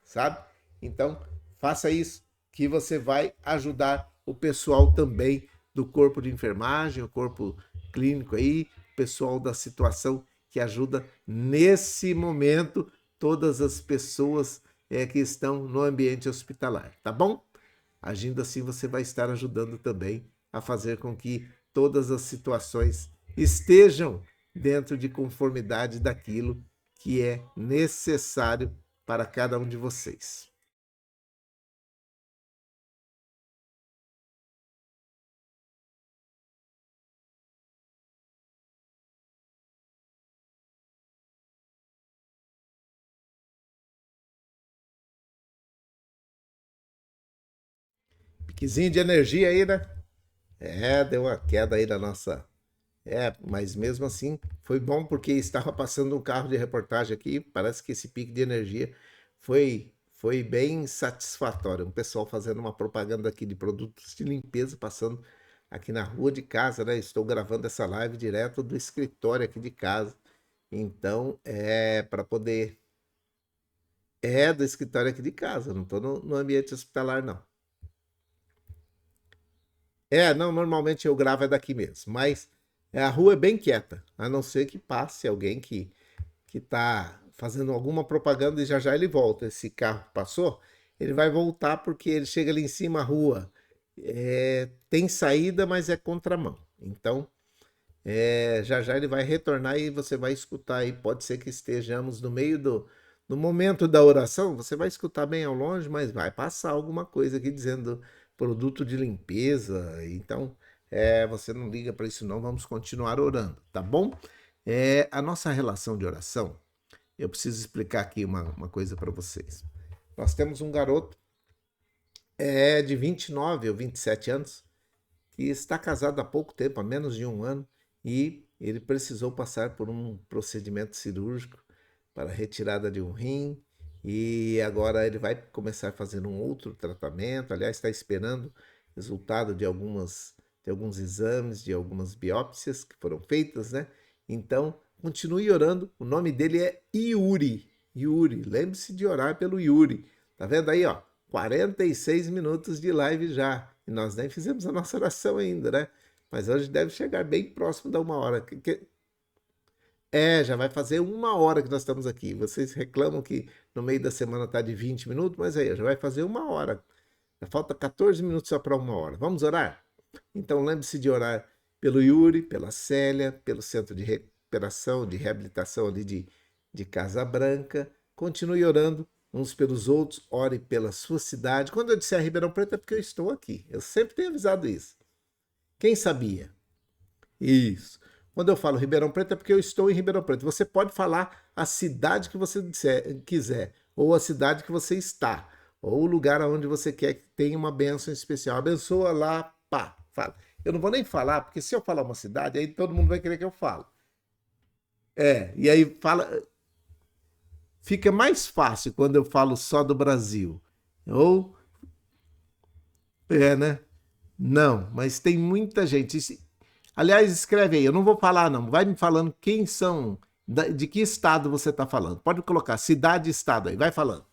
sabe? Então, faça isso, que você vai ajudar o pessoal também do corpo de enfermagem, o corpo clínico aí, o pessoal da situação que ajuda nesse momento todas as pessoas que estão no ambiente hospitalar, tá bom? Agindo assim, você vai estar ajudando também a fazer com que todas as situações estejam dentro de conformidade daquilo que é necessário para cada um de vocês. Piquezinho de energia aí, né? Deu uma queda aí da nossa. Mas mesmo assim foi bom porque estava passando um carro de reportagem aqui. Parece que esse pico de energia foi bem satisfatório. Um pessoal fazendo uma propaganda aqui de produtos de limpeza, passando aqui na rua de casa, né? Estou gravando essa live direto do escritório aqui de casa. Então, para poder. É do escritório aqui de casa, não estou no ambiente hospitalar, não. Não, normalmente eu gravo é daqui mesmo, mas a rua é bem quieta, a não ser que passe alguém que tá fazendo alguma propaganda e já já ele volta. Esse carro passou, ele vai voltar porque ele chega ali em cima a rua tem saída, mas é contramão. Então, já já ele vai retornar e você vai escutar aí. Pode ser que estejamos no meio no momento da oração, você vai escutar bem ao longe, mas vai passar alguma coisa aqui dizendo produto de limpeza. Então, você não liga para isso não, vamos continuar orando, tá bom? A nossa relação de oração, eu preciso explicar aqui uma coisa para vocês. Nós temos um garoto de 29 ou 27 anos, que está casado há pouco tempo, há menos de um ano, e ele precisou passar por um procedimento cirúrgico para a retirada de um rim, e agora ele vai começar a fazer um outro tratamento. Aliás, está esperando resultado de alguns exames, de algumas biópsias que foram feitas, né? Então, continue orando. O nome dele é Yuri. Yuri, lembre-se de orar pelo Yuri. Tá vendo aí, ó? 46 minutos de live já. E nós nem fizemos a nossa oração ainda, né? Mas hoje deve chegar bem próximo da uma hora. Já vai fazer uma hora que nós estamos aqui. Vocês reclamam que no meio da semana está de 20 minutos, mas aí já vai fazer uma hora. Já falta 14 minutos só para uma hora. Vamos orar? Então lembre-se de orar pelo Yuri, pela Célia, pelo Centro de Recuperação, de Reabilitação ali de Casa Branca. Continue orando uns pelos outros, ore pela sua cidade. Quando eu disser Ribeirão Preto é porque eu estou aqui. Eu sempre tenho avisado isso. Quem sabia? Isso. Quando eu falo Ribeirão Preto é porque eu estou em Ribeirão Preto. Você pode falar a cidade que você quiser, ou a cidade que você está, ou o lugar onde você quer que tenha uma bênção especial. Abençoa lá, pá, fala. Eu não vou nem falar, porque se eu falar uma cidade, aí todo mundo vai querer que eu fale. E aí fala, fica mais fácil quando eu falo só do Brasil. Ou, né? Não, mas tem muita gente. Aliás, escreve aí, eu não vou falar não, vai me falando quem são, de que estado você está falando. Pode colocar cidade e estado aí, vai falando.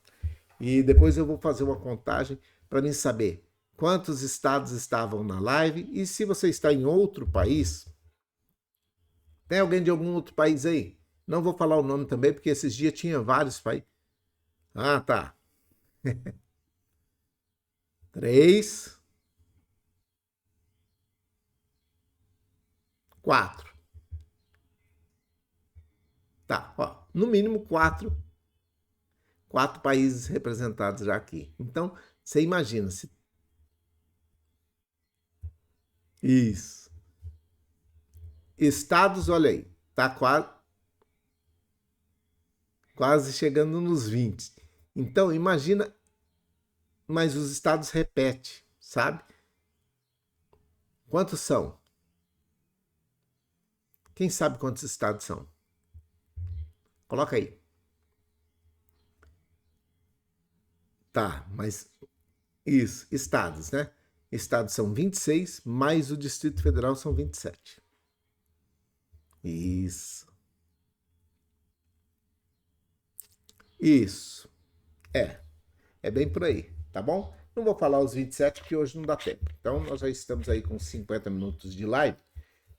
E depois eu vou fazer uma contagem para mim saber quantos estados estavam na live e se você está em outro país. Tem alguém de algum outro país aí? Não vou falar o nome também, porque esses dias tinha vários países. Ah, tá. Três, quatro. Tá, ó, no mínimo quatro países representados já aqui. Então, você imagina se. Isso. Estados, olha aí, tá quase chegando nos 20. Então, imagina, mas os estados repete, sabe? Quantos são? Quem sabe quantos estados são? Coloca aí. Tá, mas isso, estados, né? Estados são 26, mais o Distrito Federal são 27. Isso. Isso. É. É bem por aí, tá bom? Não vou falar os 27 porque hoje não dá tempo. Então nós já estamos aí com 50 minutos de live.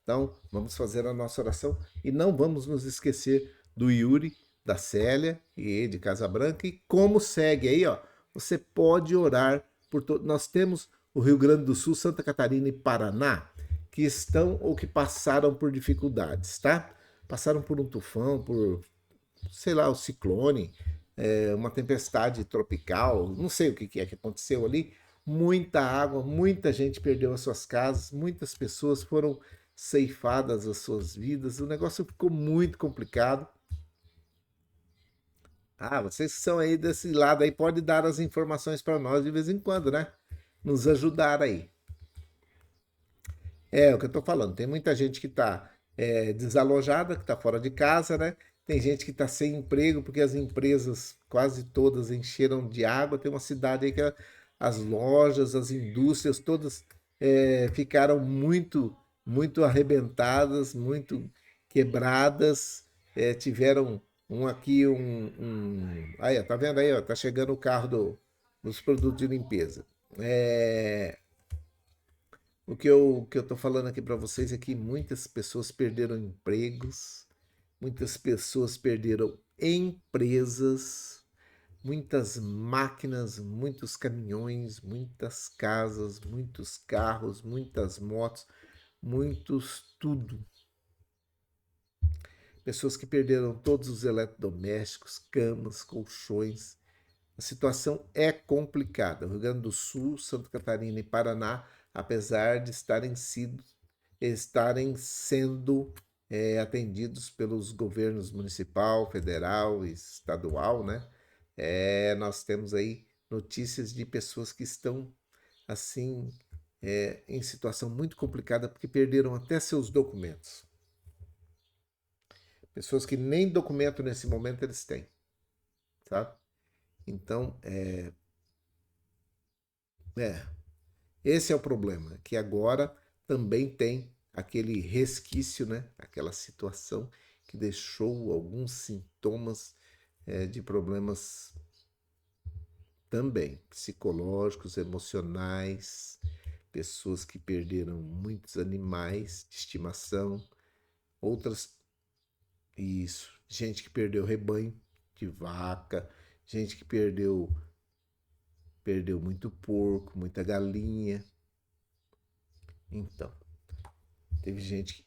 Então vamos fazer a nossa oração e não vamos nos esquecer do Yuri, da Célia e de Casa Branca. E como segue aí, ó, você pode orar por todo. Nós temos o Rio Grande do Sul, Santa Catarina e Paraná que estão ou que passaram por dificuldades, tá? Passaram por um tufão, por sei lá, o ciclone, uma tempestade tropical, não sei o que é que aconteceu ali. Muita água, muita gente perdeu as suas casas, muitas pessoas foram ceifadas as suas vidas. O negócio ficou muito complicado. Ah, vocês que são aí desse lado aí, pode dar as informações para nós de vez em quando, né? Nos ajudar aí. É o que eu tô falando. Tem muita gente que está desalojada, que está fora de casa, né? Tem gente que está sem emprego porque as empresas quase todas encheram de água. Tem uma cidade aí que as lojas, as indústrias todas ficaram muito arrebentadas, muito quebradas. Tiveram aí, ó, tá vendo aí, ó, tá chegando o carro dos produtos de limpeza. É, o que eu tô falando aqui para vocês é que muitas pessoas perderam empregos, muitas pessoas perderam empresas, muitas máquinas, muitos caminhões, muitas casas, muitos carros, muitas motos, muitos tudo. Pessoas que perderam todos os eletrodomésticos, camas, colchões. A situação é complicada. O Rio Grande do Sul, Santa Catarina e Paraná, apesar de estarem sendo atendidos pelos governos municipal, federal e estadual, né? Nós temos aí notícias de pessoas que estão assim em situação muito complicada porque perderam até seus documentos. Pessoas que nem documento nesse momento eles têm, sabe? Então, é, esse é o problema, que agora também tem aquele resquício, né? Aquela situação que deixou alguns sintomas de problemas também psicológicos, emocionais, pessoas que perderam muitos animais de estimação, outras, isso, gente que perdeu rebanho de vaca, gente que perdeu muito porco, muita galinha. Então, teve gente que,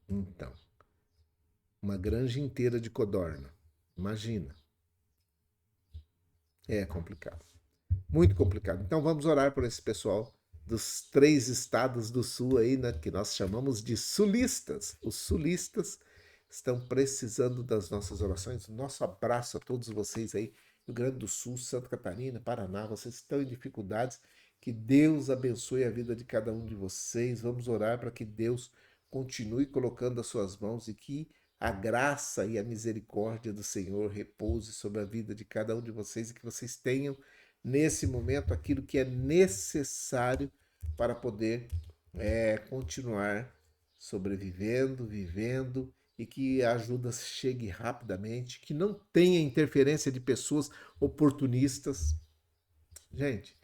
então, uma granja inteira de codorna. Imagina. É complicado. Muito complicado. Então vamos orar por esse pessoal dos 3 estados do sul aí, né, que nós chamamos de sulistas. Os sulistas estão precisando das nossas orações. Nosso abraço a todos vocês aí, Rio Grande do Sul, Santa Catarina, Paraná. Vocês estão em dificuldades. Que Deus abençoe a vida de cada um de vocês. Vamos orar para que Deus continue colocando as suas mãos e que a graça e a misericórdia do Senhor repouse sobre a vida de cada um de vocês e que vocês tenham nesse momento aquilo que é necessário para poder continuar sobrevivendo, vivendo e que a ajuda chegue rapidamente, que não tenha interferência de pessoas oportunistas. Gente,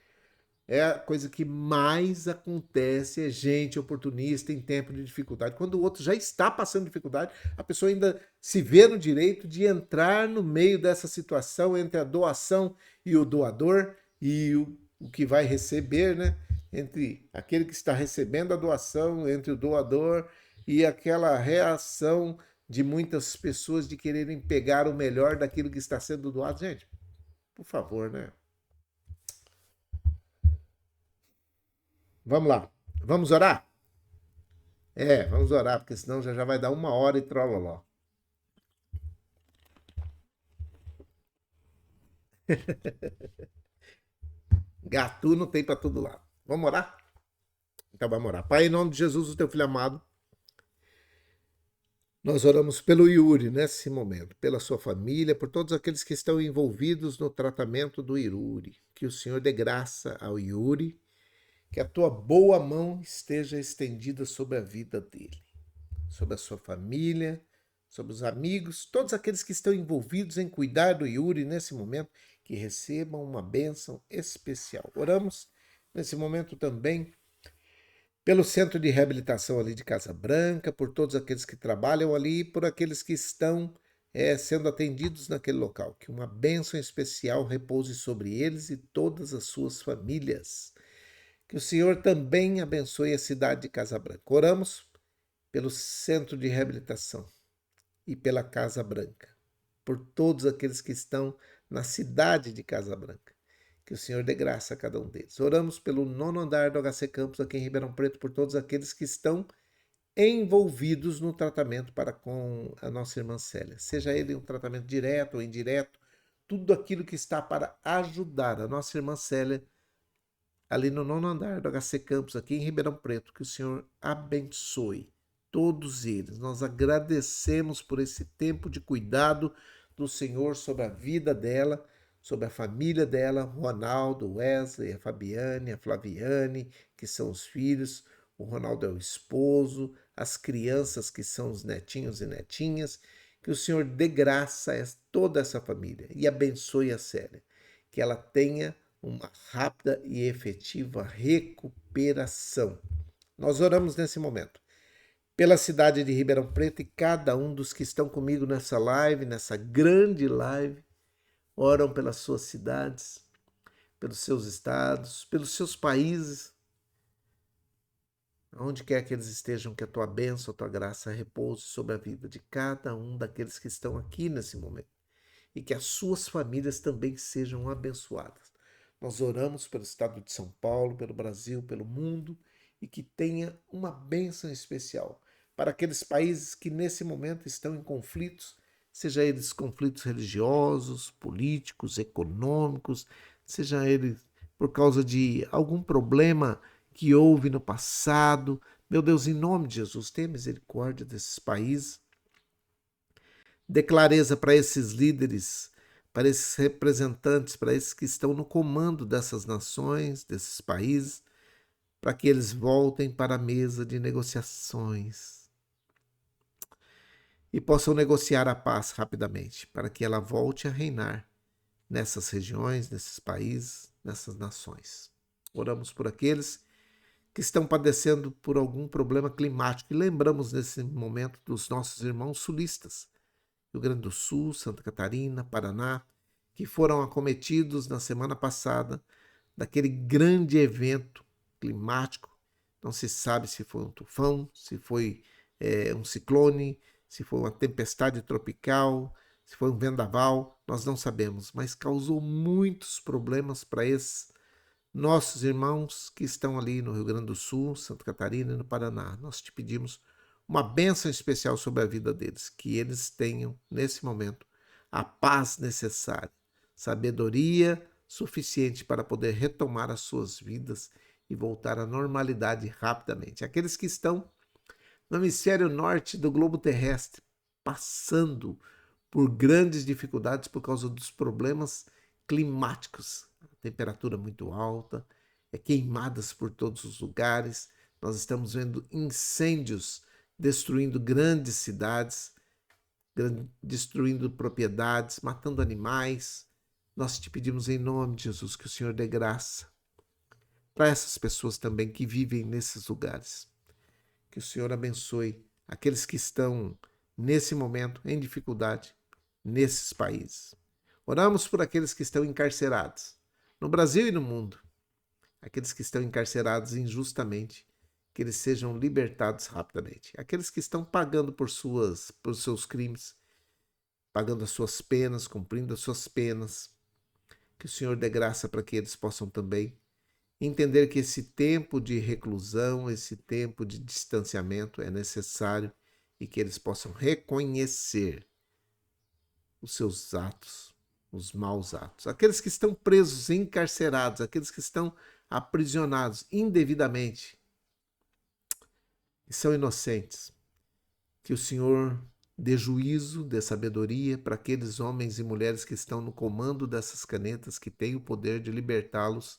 é a coisa que mais acontece, é gente oportunista em tempo de dificuldade. Quando o outro já está passando dificuldade, a pessoa ainda se vê no direito de entrar no meio dessa situação entre a doação e o doador e o que vai receber, né? Entre aquele que está recebendo a doação, entre o doador e aquela reação de muitas pessoas de quererem pegar o melhor daquilo que está sendo doado. Gente, por favor, né? Vamos lá. Vamos orar? Vamos orar, porque senão já vai dar 1 hora e trololó. Gatuno tem para todo lado. Vamos orar? Então vamos orar. Pai, em nome de Jesus, o teu filho amado, nós oramos pelo Yuri nesse momento, pela sua família, por todos aqueles que estão envolvidos no tratamento do Yuri. Que o Senhor dê graça ao Yuri, que a tua boa mão esteja estendida sobre a vida dele, sobre a sua família, sobre os amigos, todos aqueles que estão envolvidos em cuidar do Yuri nesse momento, que recebam uma bênção especial. Oramos nesse momento também pelo centro de reabilitação ali de Casa Branca, por todos aqueles que trabalham ali, por aqueles que estão sendo atendidos naquele local. Que uma bênção especial repouse sobre eles e todas as suas famílias. Que o Senhor também abençoe a cidade de Casa Branca. Oramos pelo centro de reabilitação e pela Casa Branca, por todos aqueles que estão na cidade de Casa Branca. Que o Senhor dê graça a cada um deles. Oramos pelo 9º andar do HC Campus aqui em Ribeirão Preto, por todos aqueles que estão envolvidos no tratamento para com a nossa irmã Célia. Seja ele um tratamento direto ou indireto, tudo aquilo que está para ajudar a nossa irmã Célia ali no 9º andar do HC Campus aqui em Ribeirão Preto. Que o Senhor abençoe todos eles. Nós agradecemos por esse tempo de cuidado do Senhor sobre a vida dela, sobre a família dela, o Ronaldo, o Wesley, a Fabiane, a Flaviane, que são os filhos, o Ronaldo é o esposo, as crianças que são os netinhos e netinhas. Que o Senhor dê graça a toda essa família e abençoe a Célia. Que ela tenha uma rápida e efetiva recuperação. Nós oramos nesse momento pela cidade de Ribeirão Preto e cada um dos que estão comigo nessa live, nessa grande live, oram pelas suas cidades, pelos seus estados, pelos seus países, onde quer que eles estejam, que a tua bênção, a tua graça repouse sobre a vida de cada um daqueles que estão aqui nesse momento e que as suas famílias também sejam abençoadas. Nós oramos pelo estado de São Paulo, pelo Brasil, pelo mundo e que tenha uma bênção especial para aqueles países que nesse momento estão em conflitos, seja eles conflitos religiosos, políticos, econômicos, seja eles por causa de algum problema que houve no passado. Meu Deus, em nome de Jesus, tenha misericórdia desses países. Dê clareza para esses líderes, para esses representantes, para esses que estão no comando dessas nações, desses países, para que eles voltem para a mesa de negociações e possam negociar a paz rapidamente, para que ela volte a reinar nessas regiões, nesses países, nessas nações. Oramos por aqueles que estão padecendo por algum problema climático e lembramos nesse momento dos nossos irmãos sulistas, Rio Grande do Sul, Santa Catarina, Paraná, que foram acometidos na semana passada daquele grande evento climático. Não se sabe se foi um tufão, se foi um ciclone, se foi uma tempestade tropical, se foi um vendaval, nós não sabemos, mas causou muitos problemas para esses nossos irmãos que estão ali no Rio Grande do Sul, Santa Catarina e no Paraná. Nós te pedimos uma bênção especial sobre a vida deles, que eles tenham, nesse momento, a paz necessária, sabedoria suficiente para poder retomar as suas vidas e voltar à normalidade rapidamente. Aqueles que estão no hemisfério norte do globo terrestre, passando por grandes dificuldades por causa dos problemas climáticos, temperatura muito alta, queimadas por todos os lugares. Nós estamos vendo incêndios destruindo grandes cidades, destruindo propriedades, matando animais. Nós te pedimos em nome de Jesus que o Senhor dê graça para essas pessoas também que vivem nesses lugares. Que o Senhor abençoe aqueles que estão nesse momento em dificuldade nesses países. Oramos por aqueles que estão encarcerados no Brasil e no mundo, aqueles que estão encarcerados injustamente, que eles sejam libertados rapidamente. Aqueles que estão pagando por seus crimes, pagando as suas penas, cumprindo as suas penas, que o Senhor dê graça para que eles possam também entender que esse tempo de reclusão, esse tempo de distanciamento é necessário e que eles possam reconhecer os seus atos, os maus atos. Aqueles que estão presos, encarcerados, aqueles que estão aprisionados indevidamente e são inocentes. Que o Senhor dê juízo, dê sabedoria para aqueles homens e mulheres que estão no comando dessas canetas, que têm o poder de libertá-los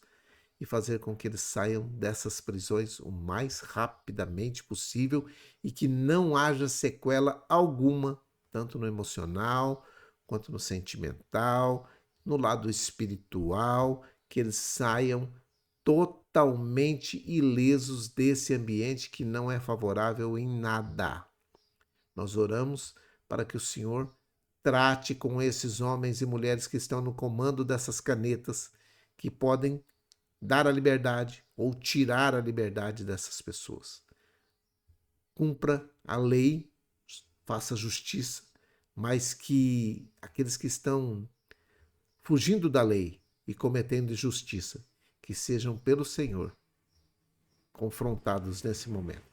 e fazer com que eles saiam dessas prisões o mais rapidamente possível e que não haja sequela alguma, tanto no emocional, quanto no sentimental, no lado espiritual, que eles saiam totalmente ilesos desse ambiente que não é favorável em nada. Nós oramos para que o Senhor trate com esses homens e mulheres que estão no comando dessas canetas, que podem dar a liberdade ou tirar a liberdade dessas pessoas. Cumpra a lei, faça justiça, mas que aqueles que estão fugindo da lei e cometendo injustiça, que sejam pelo Senhor confrontados nesse momento.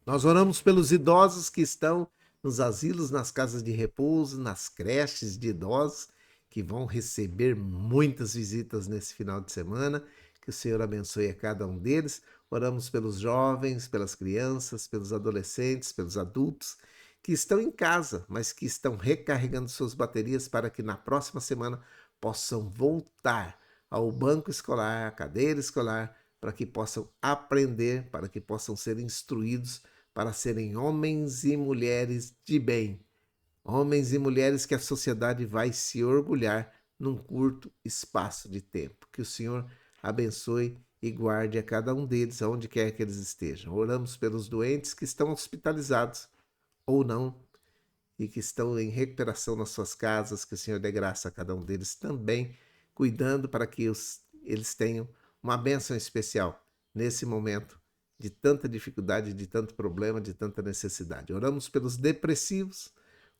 Nós oramos pelos idosos que estão nos asilos, nas casas de repouso, nas creches de idosos, que vão receber muitas visitas nesse final de semana. Que o Senhor abençoe a cada um deles. Oramos pelos jovens, pelas crianças, pelos adolescentes, pelos adultos que estão em casa, mas que estão recarregando suas baterias para que na próxima semana possam voltar ao banco escolar, à cadeira escolar, para que possam aprender, para que possam ser instruídos, para serem homens e mulheres de bem. Homens e mulheres que a sociedade vai se orgulhar num curto espaço de tempo. Que o Senhor abençoe e guarde a cada um deles, aonde quer que eles estejam. Oramos pelos doentes que estão hospitalizados ou não, e que estão em recuperação nas suas casas, que o Senhor dê graça a cada um deles também, cuidando para que eles tenham uma bênção especial nesse momento de tanta dificuldade, de tanto problema, de tanta necessidade. Oramos pelos depressivos,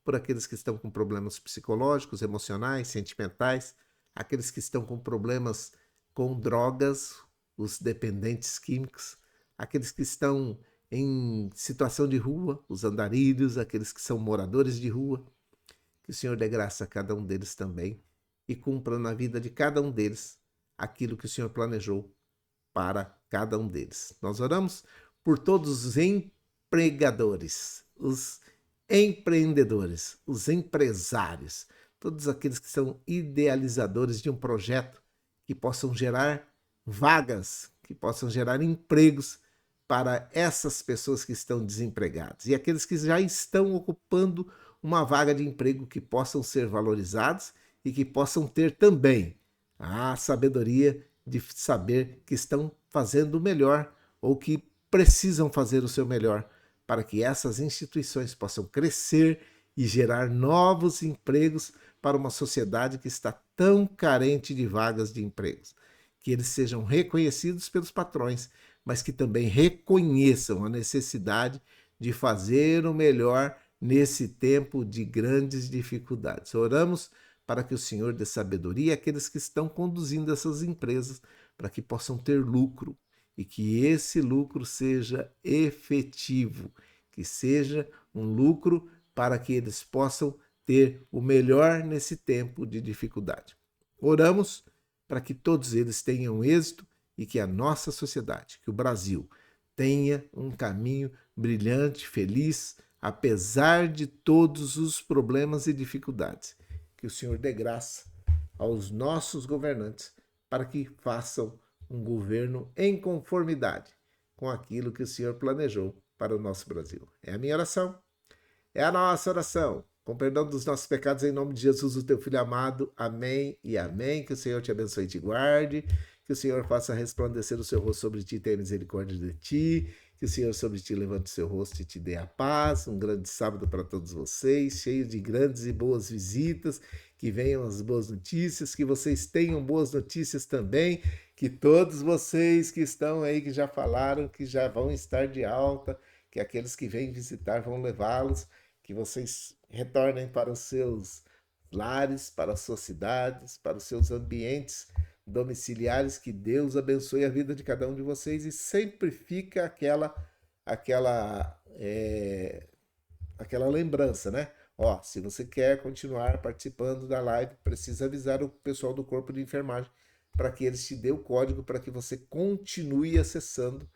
por aqueles que estão com problemas psicológicos, emocionais, sentimentais, aqueles que estão com problemas com drogas, os dependentes químicos, aqueles que estão em situação de rua, os andarilhos, aqueles que são moradores de rua. Que o Senhor dê graça a cada um deles também e cumpra na vida de cada um deles aquilo que o Senhor planejou para cada um deles. Nós oramos por todos os empregadores, os empreendedores, os empresários, todos aqueles que são idealizadores de um projeto que possam gerar vagas, que possam gerar empregos para essas pessoas que estão desempregadas e aqueles que já estão ocupando uma vaga de emprego, que possam ser valorizados e que possam ter também a sabedoria de saber que estão fazendo o melhor ou que precisam fazer o seu melhor para que essas instituições possam crescer e gerar novos empregos para uma sociedade que está tão carente de vagas de empregos. Que eles sejam reconhecidos pelos patrões, mas que também reconheçam a necessidade de fazer o melhor nesse tempo de grandes dificuldades. Oramos para que o Senhor dê sabedoria àqueles que estão conduzindo essas empresas, para que possam ter lucro e que esse lucro seja efetivo, que seja um lucro para que eles possam ter o melhor nesse tempo de dificuldade. Oramos para que todos eles tenham êxito e que a nossa sociedade, que o Brasil, tenha um caminho brilhante, feliz, apesar de todos os problemas e dificuldades. Que o Senhor dê graça aos nossos governantes para que façam um governo em conformidade com aquilo que o Senhor planejou para o nosso Brasil. É a minha oração, é a nossa oração. Com perdão dos nossos pecados, em nome de Jesus, o teu Filho amado. Amém e amém. Que o Senhor te abençoe e te guarde. Que o Senhor faça resplandecer o seu rosto sobre ti e tenha misericórdia de ti. Que o Senhor sobre ti levante o seu rosto e te dê a paz. Um grande sábado para todos vocês, cheio de grandes e boas visitas. Que venham as boas notícias, que vocês tenham boas notícias também. Que todos vocês que estão aí, que já falaram, que já vão estar de alta, que aqueles que vêm visitar vão levá-los, que vocês retornem para os seus lares, para as suas cidades, para os seus ambientes domiciliares, que Deus abençoe a vida de cada um de vocês e sempre fica aquela lembrança, né? Ó, se você quer continuar participando da live, precisa avisar o pessoal do corpo de enfermagem para que eles te dê o código para que você continue acessando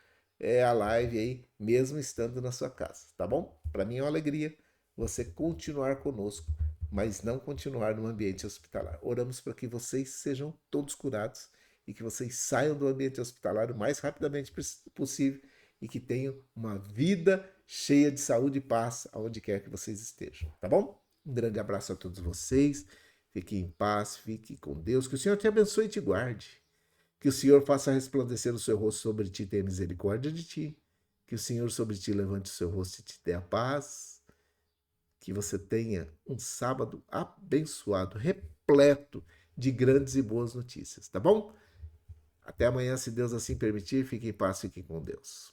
a live aí, mesmo estando na sua casa, tá bom? Para mim é uma alegria você continuar conosco, mas não continuar no ambiente hospitalar. Oramos para que vocês sejam todos curados e que vocês saiam do ambiente hospitalar o mais rapidamente possível e que tenham uma vida cheia de saúde e paz aonde quer que vocês estejam, tá bom? Um grande abraço a todos vocês, fiquem em paz, fiquem com Deus, que o Senhor te abençoe e te guarde, que o Senhor faça resplandecer o seu rosto sobre ti e tenha misericórdia de ti, que o Senhor sobre ti levante o seu rosto e te dê a paz, que você tenha um sábado abençoado, repleto de grandes e boas notícias, tá bom? Até amanhã, se Deus assim permitir. Fique em paz, fique com Deus.